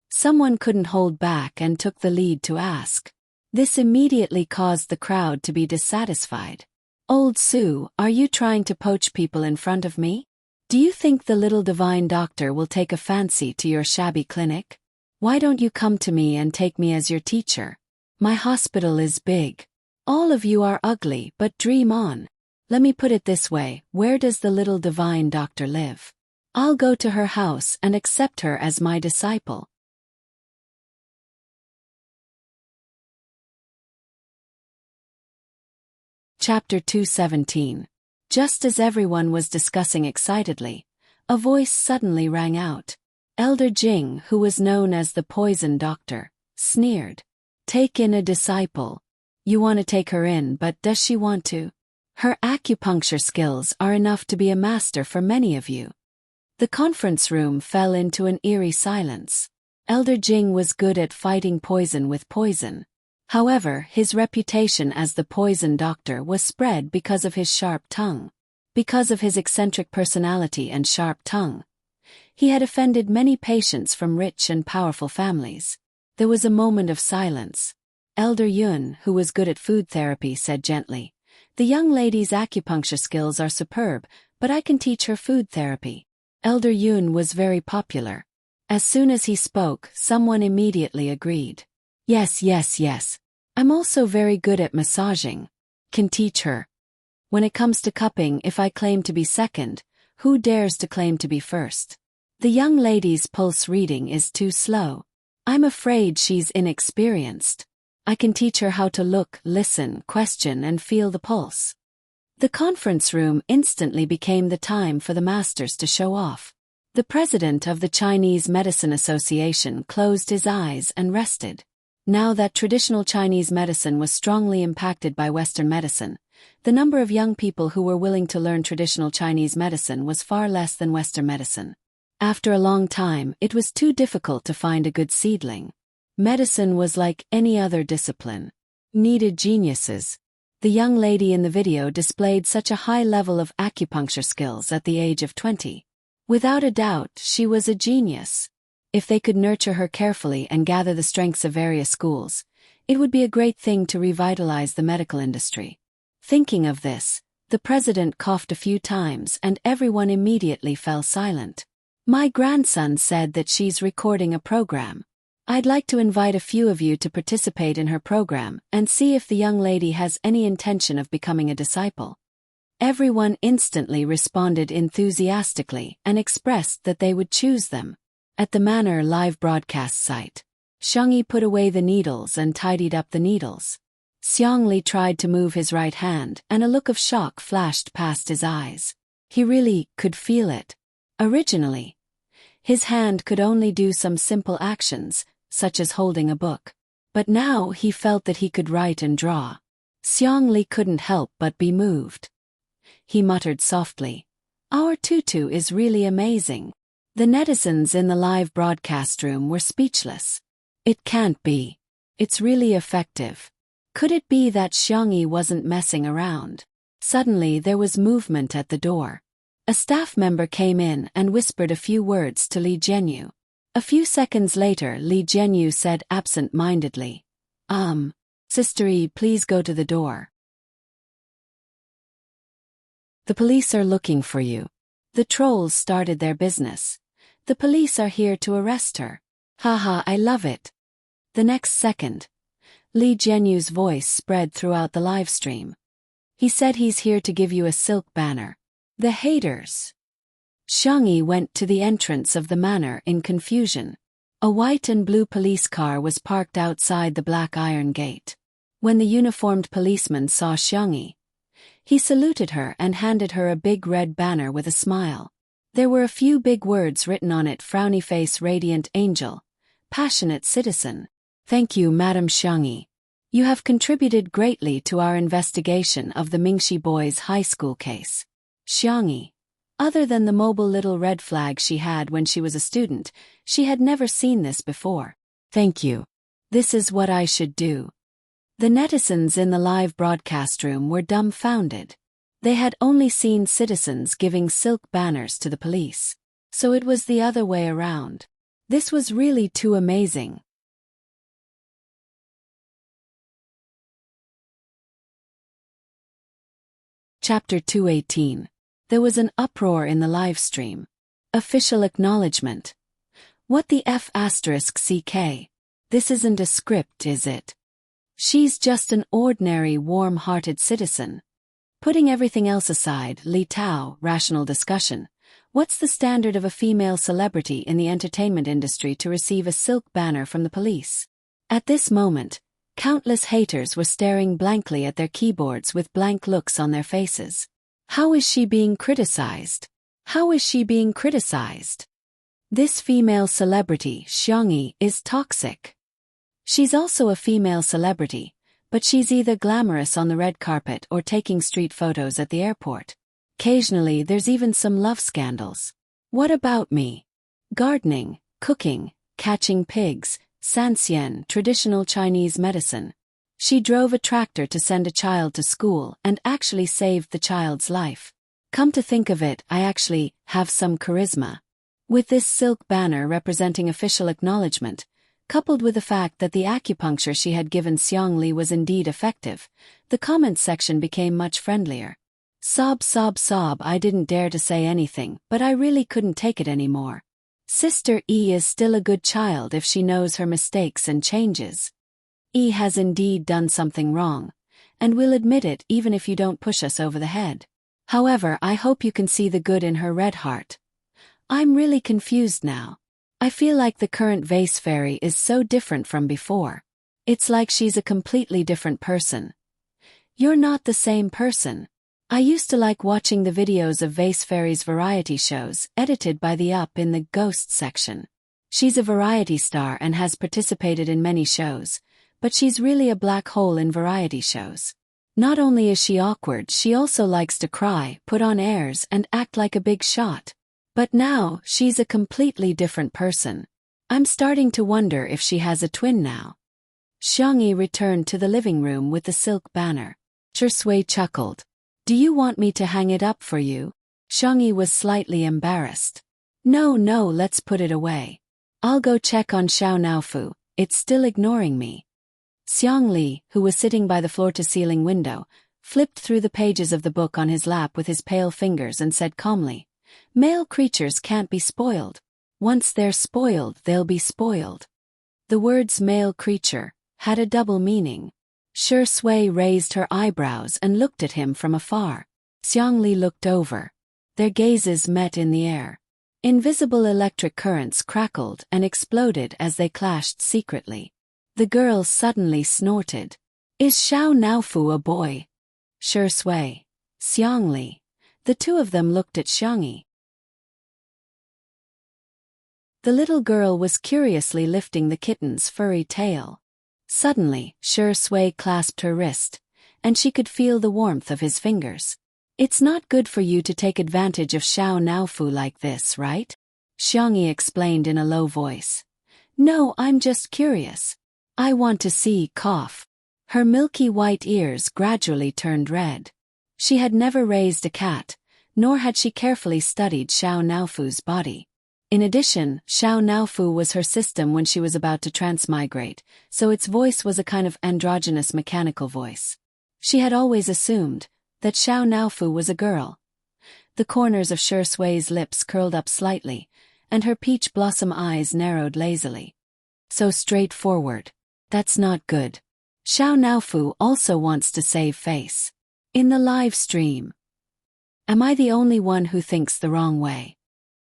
Someone couldn't hold back and took the lead to ask. This immediately caused the crowd to be dissatisfied. Old Sue, are you trying to poach people in front of me? Do you think the little divine doctor will take a fancy to your shabby clinic? Why don't you come to me and take me as your teacher? My hospital is big. All of you are ugly, but dream on. Let me put it this way, where does the little divine doctor live? I'll go to her house and accept her as my disciple. Chapter 217. Just as everyone was discussing excitedly, a voice suddenly rang out. Elder Jing, who was known as the poison doctor, sneered. Take in a disciple. You want to take her in, but does she want to? Her acupuncture skills are enough to be a master for many of you. The conference room fell into an eerie silence. Elder Jing was good at fighting poison with poison. However, his reputation as the poison doctor was spread because of his sharp tongue. Because of his eccentric personality and sharp tongue, he had offended many patients from rich and powerful families. There was a moment of silence. Elder Yun, who was good at food therapy, said gently, "The young lady's acupuncture skills are superb, but I can teach her food therapy." Elder Yun was very popular. As soon as he spoke, someone immediately agreed. Yes. I'm also very good at massaging. Can teach her. When it comes to cupping, if I claim to be second, who dares to claim to be first? The young lady's pulse reading is too slow. I'm afraid she's inexperienced. I can teach her how to look, listen, question, and feel the pulse. The conference room instantly became the time for the masters to show off. The president of the Chinese Medicine Association closed his eyes and rested. Now that traditional Chinese medicine was strongly impacted by Western medicine, the number of young people who were willing to learn traditional Chinese medicine was far less than Western medicine. After a long time, it was too difficult to find a good seedling. Medicine was like any other discipline. Needed geniuses. The young lady in the video displayed such a high level of acupuncture skills at the age of 20. Without a doubt, she was a genius. If they could nurture her carefully and gather the strengths of various schools, it would be a great thing to revitalize the medical industry. Thinking of this, the president coughed a few times and everyone immediately fell silent. My grandson said that she's recording a program. I'd like to invite a few of you to participate in her program and see if the young lady has any intention of becoming a disciple. Everyone instantly responded enthusiastically and expressed that they would choose them. At the Manor live broadcast site, Xiangyi put away the needles and tidied up the needles. Xiangli tried to move his right hand and a look of shock flashed past his eyes. He really could feel it. Originally, his hand could only do some simple actions, such as holding a book. But now he felt that he could write and draw. Xiangli couldn't help but be moved. He muttered softly, "Our tutu is really amazing." The netizens in the live broadcast room were speechless. It can't be. It's really effective. Could it be that Xiangyi wasn't messing around? Suddenly there was movement at the door. A staff member came in and whispered a few words to Li Jianyu. A few seconds later Li Jianyu said absent-mindedly, Sister-y, please go to the door. The police are looking for you. The trolls started their business. The police are here to arrest her. Haha, I love it. The next second, Li Jianyu's voice spread throughout the live stream. He said he's here to give you a silk banner. The haters. Xiangyi went to the entrance of the manor in confusion. A white and blue police car was parked outside the black iron gate. When the uniformed policeman saw Xiangyi, he saluted her and handed her a big red banner with a smile. There were a few big words written on it: frowny face, radiant angel, passionate citizen. Thank you, Madam Xiangyi. You have contributed greatly to our investigation of the Mingxi boys' high school case. Xiangyi. Other than the mobile little red flag she had when she was a student, she had never seen this before. Thank you. This is what I should do. The netizens in the live broadcast room were dumbfounded. They had only seen citizens giving silk banners to the police. So it was the other way around. This was really too amazing. Chapter 218. There was an uproar in the live stream. Official acknowledgement. What the F asterisk CK? This isn't a script, is it? She's just an ordinary, warm-hearted citizen. Putting everything else aside, Li Tao, rational discussion. What's the standard of a female celebrity in the entertainment industry to receive a silk banner from the police? At this moment, countless haters were staring blankly at their keyboards with blank looks on their faces. How is she being criticized? How is she being criticized? This female celebrity, Xiangyi, is toxic. She's also a female celebrity, but she's either glamorous on the red carpet or taking street photos at the airport. Occasionally there's even some love scandals. What about me? Gardening, cooking, catching pigs, sanxian, traditional Chinese medicine. She drove a tractor to send a child to school and actually saved the child's life. Come to think of it, I actually have some charisma. With this silk banner representing official acknowledgement, coupled with the fact that the acupuncture she had given Xiang Li was indeed effective, the comments section became much friendlier. Sob sob sob, I didn't dare to say anything, but I really couldn't take it anymore. Sister E is still a good child if she knows her mistakes and changes. E has indeed done something wrong, and we'll admit it even if you don't push us over the head. However, I hope you can see the good in her red heart. I'm really confused now. I feel like the current vase fairy is so different from before. It's like she's a completely different person. You're not the same person. I used to like watching the videos of vase fairy's variety shows, edited by the Up in the Ghost section. She's a variety star and has participated in many shows, but she's really a black hole in variety shows. Not only is she awkward, she also likes to cry, put on airs, and act like a big shot. But now, she's a completely different person. I'm starting to wonder if she has a twin now. Xiangyi returned to the living room with the silk banner. Shui chuckled. Do you want me to hang it up for you? Xiangyi was slightly embarrassed. No, let's put it away. I'll go check on Xiao Naofu, it's still ignoring me. Xiang Li, who was sitting by the floor-to-ceiling window, flipped through the pages of the book on his lap with his pale fingers and said calmly, Male creatures can't be spoiled. Once they're spoiled, they'll be spoiled. The words male creature had a double meaning. Shui raised her eyebrows and looked at him from afar. Xiang Li looked over. Their gazes met in the air. Invisible electric currents crackled and exploded as they clashed secretly. The girl suddenly snorted. Is Xiao Naofu a boy? Shui, Xiang Li. The two of them looked at Xiangyi. The little girl was curiously lifting the kitten's furry tail. Suddenly, Shui clasped her wrist, and she could feel the warmth of his fingers. It's not good for you to take advantage of Xiao Naofu like this, right? Xiangyi explained in a low voice. No, I'm just curious. I want to see, cough. Her milky white ears gradually turned red. She had never raised a cat, nor had she carefully studied Xiao Naofu's body. In addition, Xiao Naofu was her system when she was about to transmigrate, so its voice was a kind of androgynous mechanical voice. She had always assumed that Xiao Naofu was a girl. The corners of Shui's lips curled up slightly, and her peach blossom eyes narrowed lazily. So straightforward. That's not good. Xiao Naofu also wants to save face. In the live stream. Am I the only one who thinks the wrong way?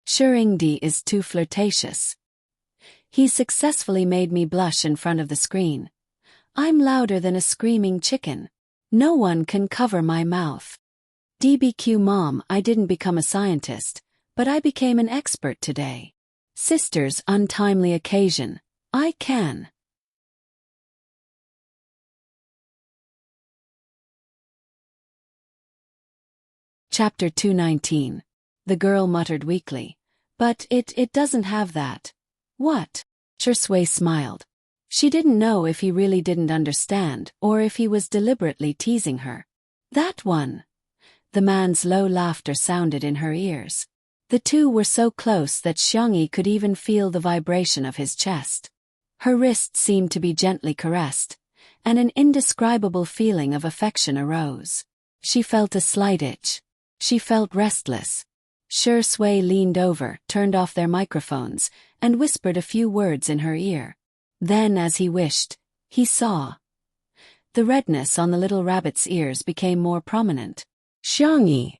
Shuringdi is too flirtatious. He's successfully made me blush in front of the screen. I'm louder than a screaming chicken. No one can cover my mouth. DBQ Mom, I didn't become a scientist, but I became an expert today. Sister's untimely occasion. I can. Chapter 219. The girl muttered weakly. But it doesn't have that. What? Shui smiled. She didn't know if he really didn't understand or if he was deliberately teasing her. That one. The man's low laughter sounded in her ears. The two were so close that Xiangyi could even feel the vibration of his chest. Her wrist seemed to be gently caressed, and an indescribable feeling of affection arose. She felt a slight itch. She felt restless. Shi Sui leaned over, turned off their microphones, and whispered a few words in her ear. Then, as he wished, he saw. The redness on the little rabbit's ears became more prominent. Xiangyi.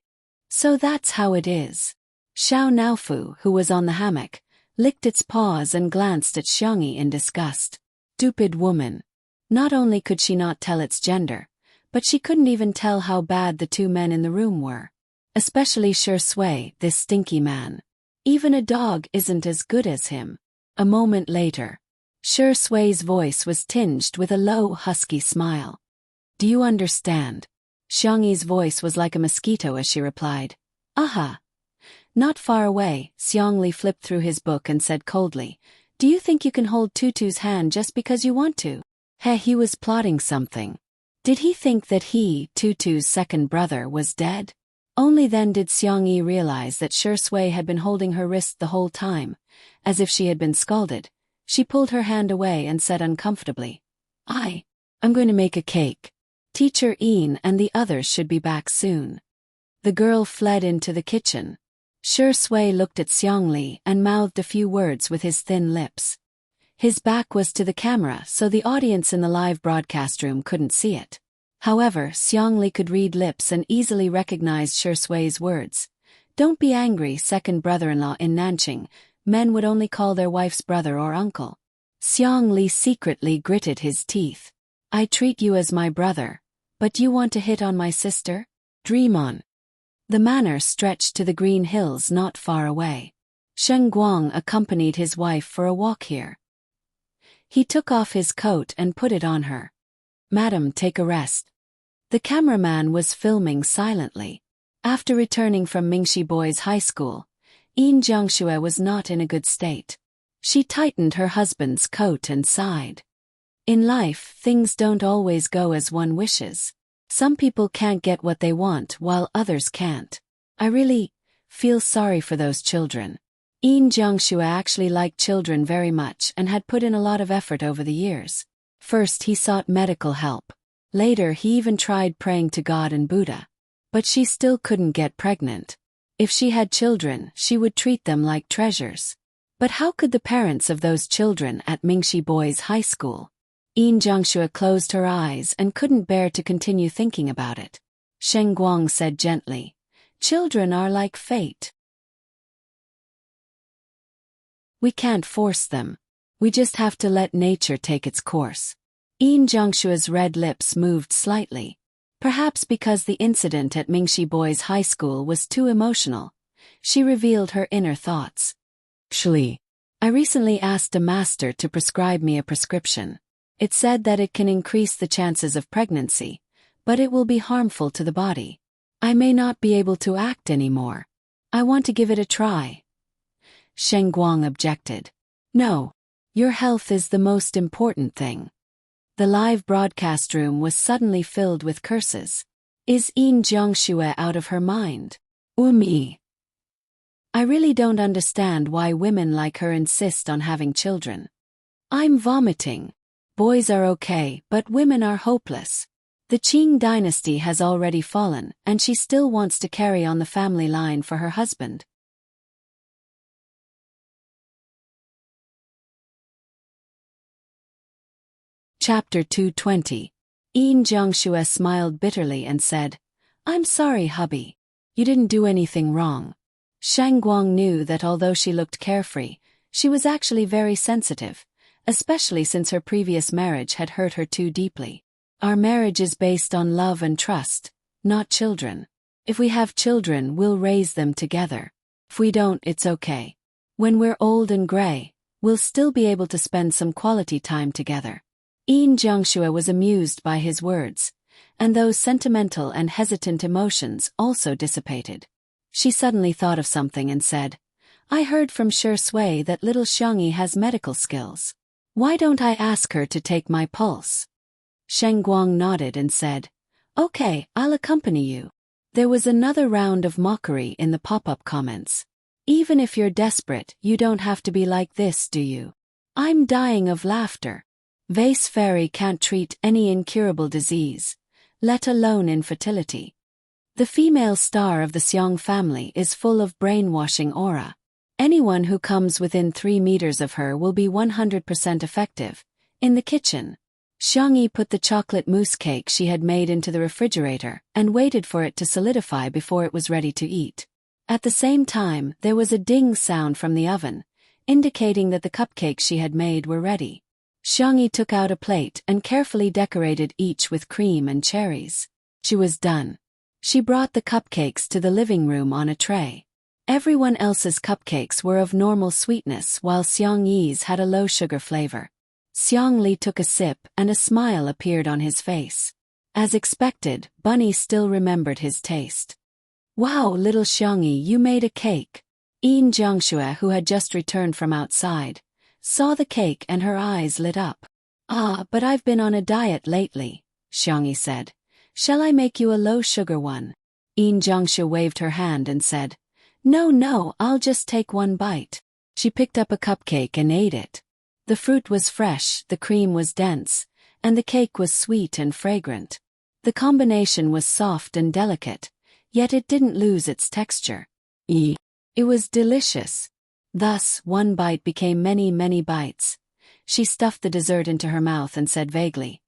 So that's how it is. Xiao Naofu, who was on the hammock, licked its paws and glanced at Xiangyi in disgust. Stupid woman. Not only could she not tell its gender, but she couldn't even tell how bad the two men in the room were. Especially Shi Sui, this stinky man. Even a dog isn't as good as him. A moment later, Shi Sui's voice was tinged with a low, husky smile. Do you understand? Xiangyi's voice was like a mosquito as she replied. Aha. Not far away, Xiangli flipped through his book and said coldly, do you think you can hold Tutu's hand just because you want to? He was plotting something. Did he think that he, Tutu's second brother, was dead? Only then did Xiangyi realize that Shi Sui had been holding her wrist the whole time. As if she had been scalded, she pulled her hand away and said uncomfortably, I'm going to make a cake. Teacher Yin and the others should be back soon. The girl fled into the kitchen. Shi Sui looked at Xiangli and mouthed a few words with his thin lips. His back was to the camera, so the audience in the live broadcast room couldn't see it. However, Xiangli could read lips and easily recognized Shi Sui's words. Don't be angry, second brother-in-law in Nanqing. Men would only call their wife's brother or uncle. Xiangli secretly gritted his teeth. I treat you as my brother, but you want to hit on my sister? Dream on. The manor stretched to the green hills not far away. Shen Guang accompanied his wife for a walk here. He took off his coat and put it on her. Madam, take a rest. The cameraman was filming silently. After returning from Mingxi Boys' High School, Yin Jiangxue was not in a good state. She tightened her husband's coat and sighed. In life, things don't always go as one wishes. Some people can't get what they want while others can't. I really feel sorry for those children. Yin Jiangxue actually liked children very much and had put in a lot of effort over the years. First he sought medical help. Later he even tried praying to God and Buddha. But she still couldn't get pregnant. If she had children, she would treat them like treasures. But how could the parents of those children at Mingxi Boys' High School? Yin Jiangxue closed her eyes and couldn't bear to continue thinking about it. Shen Guang said gently, children are like fate. We can't force them. We just have to let nature take its course. Yin Jiangxue's red lips moved slightly. Perhaps because the incident at Mingxi Boys' High School was too emotional, she revealed her inner thoughts. Actually, I recently asked a master to prescribe me a prescription. It said that it can increase the chances of pregnancy, but it will be harmful to the body. I may not be able to act anymore. I want to give it a try. Shen Guang objected. No. Your health is the most important thing. The live broadcast room was suddenly filled with curses. Is Yin Jiangxue out of her mind? Me. I really don't understand why women like her insist on having children. I'm vomiting. Boys are okay, but women are hopeless. The Qing dynasty has already fallen, and she still wants to carry on the family line for her husband. Chapter 220. Yin Jiangxue smiled bitterly and said, I'm sorry, hubby. You didn't do anything wrong. Shen Guang knew that although she looked carefree, she was actually very sensitive, especially since her previous marriage had hurt her too deeply. Our marriage is based on love and trust, not children. If we have children, we'll raise them together. If we don't, it's okay. When we're old and gray, we'll still be able to spend some quality time together. Yin Jiangxue was amused by his words, and those sentimental and hesitant emotions also dissipated. She suddenly thought of something and said, I heard from Shi Sui that little Xiangyi has medical skills. Why don't I ask her to take my pulse? Shen Guang nodded and said, Okay, I'll accompany you. There was another round of mockery in the pop-up comments. Even if you're desperate, you don't have to be like this, do you? I'm dying of laughter. Vase Fairy can't treat any incurable disease, let alone infertility. The female star of the Xiang family is full of brainwashing aura. Anyone who comes within 3 meters of her will be 100% effective. In the kitchen, Xiangyi put the chocolate mousse cake she had made into the refrigerator and waited for it to solidify before it was ready to eat. At the same time, there was a ding sound from the oven, indicating that the cupcakes she had made were ready. Xiangyi took out a plate and carefully decorated each with cream and cherries. She was done. She brought the cupcakes to the living room on a tray. Everyone else's cupcakes were of normal sweetness while Xiangyi's had a low sugar flavor. Xiangli took a sip and a smile appeared on his face. As expected, Bunny still remembered his taste. "Wow, little Xiangyi, you made a cake." Yin Jiangxue, who had just returned from outside, saw the cake and her eyes lit up. "Ah, but I've been on a diet lately," Xiangyi said. "Shall I make you a low-sugar one?" Yin Jiangxue waved her hand and said, No, I'll just take one bite." She picked up a cupcake and ate it. The fruit was fresh, the cream was dense, and the cake was sweet and fragrant. The combination was soft and delicate, yet it didn't lose its texture. It was delicious. Thus, one bite became many bites. She stuffed the dessert into her mouth and said vaguely,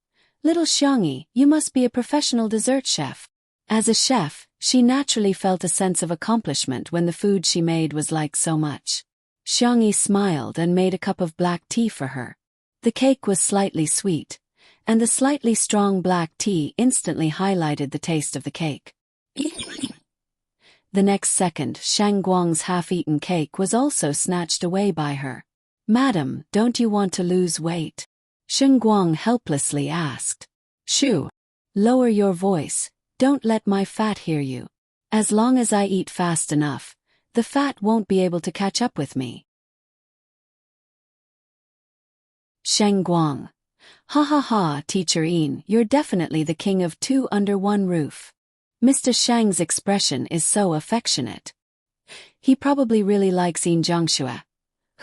"Little Xiangyi, you must be a professional dessert chef." As a chef, she naturally felt a sense of accomplishment when the food she made was liked so much. Xiangyi smiled and made a cup of black tea for her. The cake was slightly sweet, and the slightly strong black tea instantly highlighted the taste of the cake. The next second, Shang Guang's half-eaten cake was also snatched away by her. "Madam, don't you want to lose weight?" Sheng Guang helplessly asked. "Shoo! Lower your voice. Don't let my fat hear you. As long as I eat fast enough, the fat won't be able to catch up with me." Sheng Guang. "Ha ha ha, Teacher Yin, you're definitely the king of two under one roof." Mr. Shang's expression is so affectionate. He probably really likes Yin Jiangxue.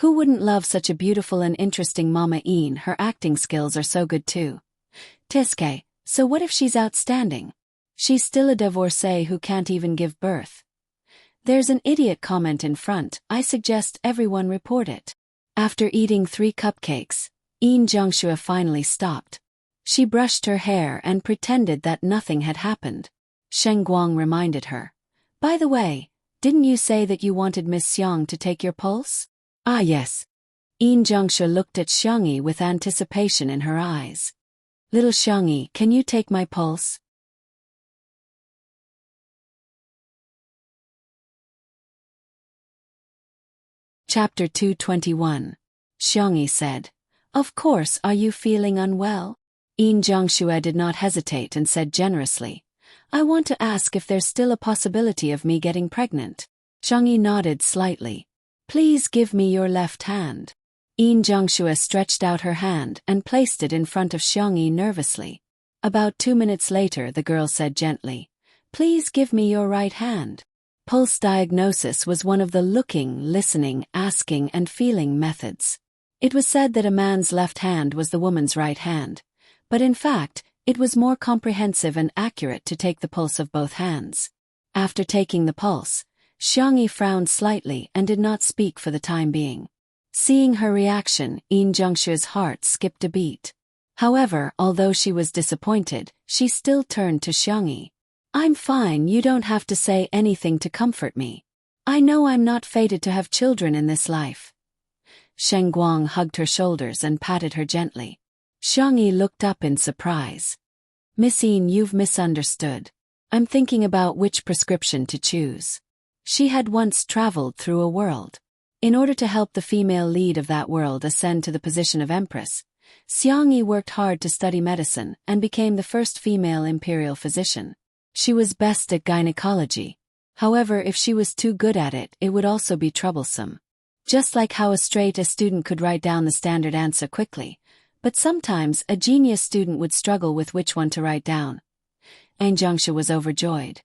Who wouldn't love such a beautiful and interesting Mama Yin? Her acting skills are so good too. Tiske, so what if she's outstanding? She's still a divorcee who can't even give birth. There's an idiot comment in front. I suggest everyone report it. After eating 3 cupcakes, Yin Jiangxue finally stopped. She brushed her hair and pretended that nothing had happened. Sheng Guang reminded her. "By the way, didn't you say that you wanted Miss Xiang to take your pulse?" "Ah yes." Yin Jiangxue looked at Xiangyi with anticipation in her eyes. "Little Xiangyi, can you take my pulse?" Chapter 221. Xiangyi said, "Of course, are you feeling unwell?" Yin Jiangxue did not hesitate and said generously, "I want to ask if there's still a possibility of me getting pregnant." Xiangyi nodded slightly. "Please give me your left hand." Yin Jiangxue stretched out her hand and placed it in front of Xiangyi nervously. About 2 minutes later the girl said gently, "Please give me your right hand." Pulse diagnosis was one of the looking, listening, asking and feeling methods. It was said that a man's left hand was the woman's right hand, but in fact, it was more comprehensive and accurate to take the pulse of both hands. After taking the pulse, Xiangyi frowned slightly and did not speak for the time being. Seeing her reaction, Yin Jiangxue's heart skipped a beat. However, although she was disappointed, she still turned to Xiangyi. "I'm fine, you don't have to say anything to comfort me. I know I'm not fated to have children in this life." Sheng Guang hugged her shoulders and patted her gently. Xiangyi looked up in surprise. "Miss Yin, you've misunderstood. I'm thinking about which prescription to choose." She had once traveled through a world. In order to help the female lead of that world ascend to the position of empress, Xiangyi worked hard to study medicine and became the first female imperial physician. She was best at gynecology. However, if she was too good at it, it would also be troublesome. Just like how a student could write down the standard answer quickly, but sometimes a genius student would struggle with which one to write down. Yin Jiangxue was overjoyed.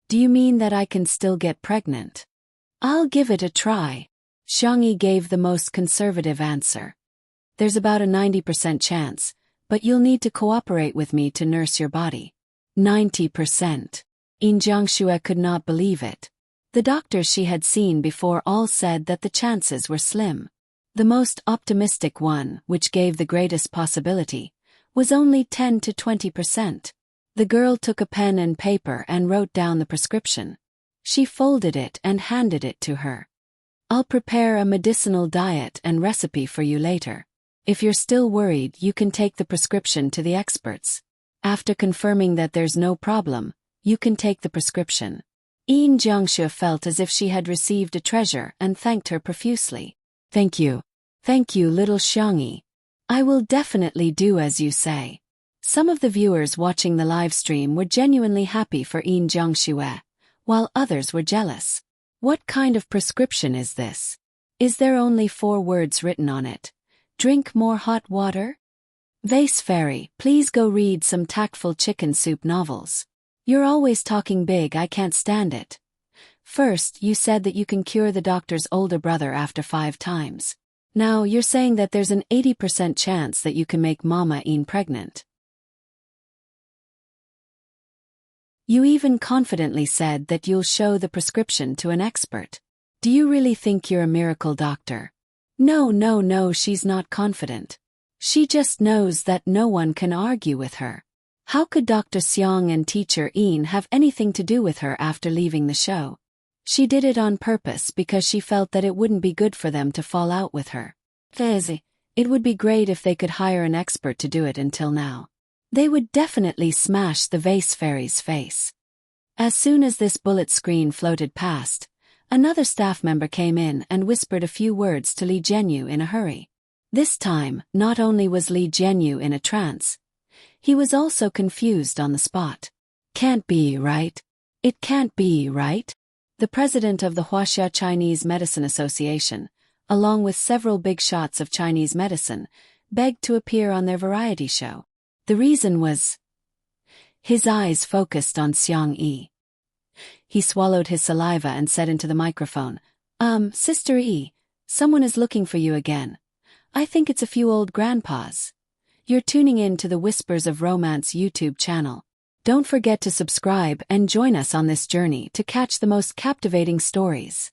"Do you mean that I can still get pregnant?" "I'll give it a try." Xiangyi gave the most conservative answer. "There's about a 90% chance, but you'll need to cooperate with me to nurse your body." 90%. Yin Jiangxue could not believe it. The doctors she had seen before all said that the chances were slim. The most optimistic one, which gave the greatest possibility, was only 10 to 20%. The girl took a pen and paper and wrote down the prescription. She folded it and handed it to her. I'll prepare a medicinal diet and recipe for you later. If you're still worried, you can take the prescription to the experts. After confirming that there's no problem, you can take the prescription. Yin Jiangxue felt as if she had received a treasure and thanked her profusely. Thank you, little Xiangyi. I will definitely do as you say. Some of the viewers watching the live stream were genuinely happy for Yin Jiangxue, while others were jealous. What kind of prescription is this? Is there only 4 words written on it? Drink more hot water? Vase Fairy, please go read some tactful chicken soup novels. You're always talking big, I can't stand it. First, you said that you can cure the doctor's older brother after 5 times. Now, you're saying that there's an 80% chance that you can make Mama Yin pregnant. You even confidently said that you'll show the prescription to an expert. Do you really think you're a miracle doctor? No, she's not confident. She just knows that no one can argue with her. How could Dr. Xiang and teacher Yin have anything to do with her after leaving the show? She did it on purpose because she felt that it wouldn't be good for them to fall out with her. It would be great if they could hire an expert to do it until now. They would definitely smash the Vase Fairy's face. As soon as this bullet screen floated past, another staff member came in and whispered a few words to Li Jianyu in a hurry. This time, not only was Li Jianyu in a trance, he was also confused on the spot. Can't be right. It can't be right. The president of the Huaxia Chinese Medicine Association, along with several big shots of Chinese medicine, begged to appear on their variety show. The reason was... His eyes focused on Xiang Yi. He swallowed his saliva and said into the microphone, Sister Yi, someone is looking for you again. I think it's a few old grandpas. You're tuning in to the Whispers of Romance YouTube channel. Don't forget to subscribe and join us on this journey to catch the most captivating stories.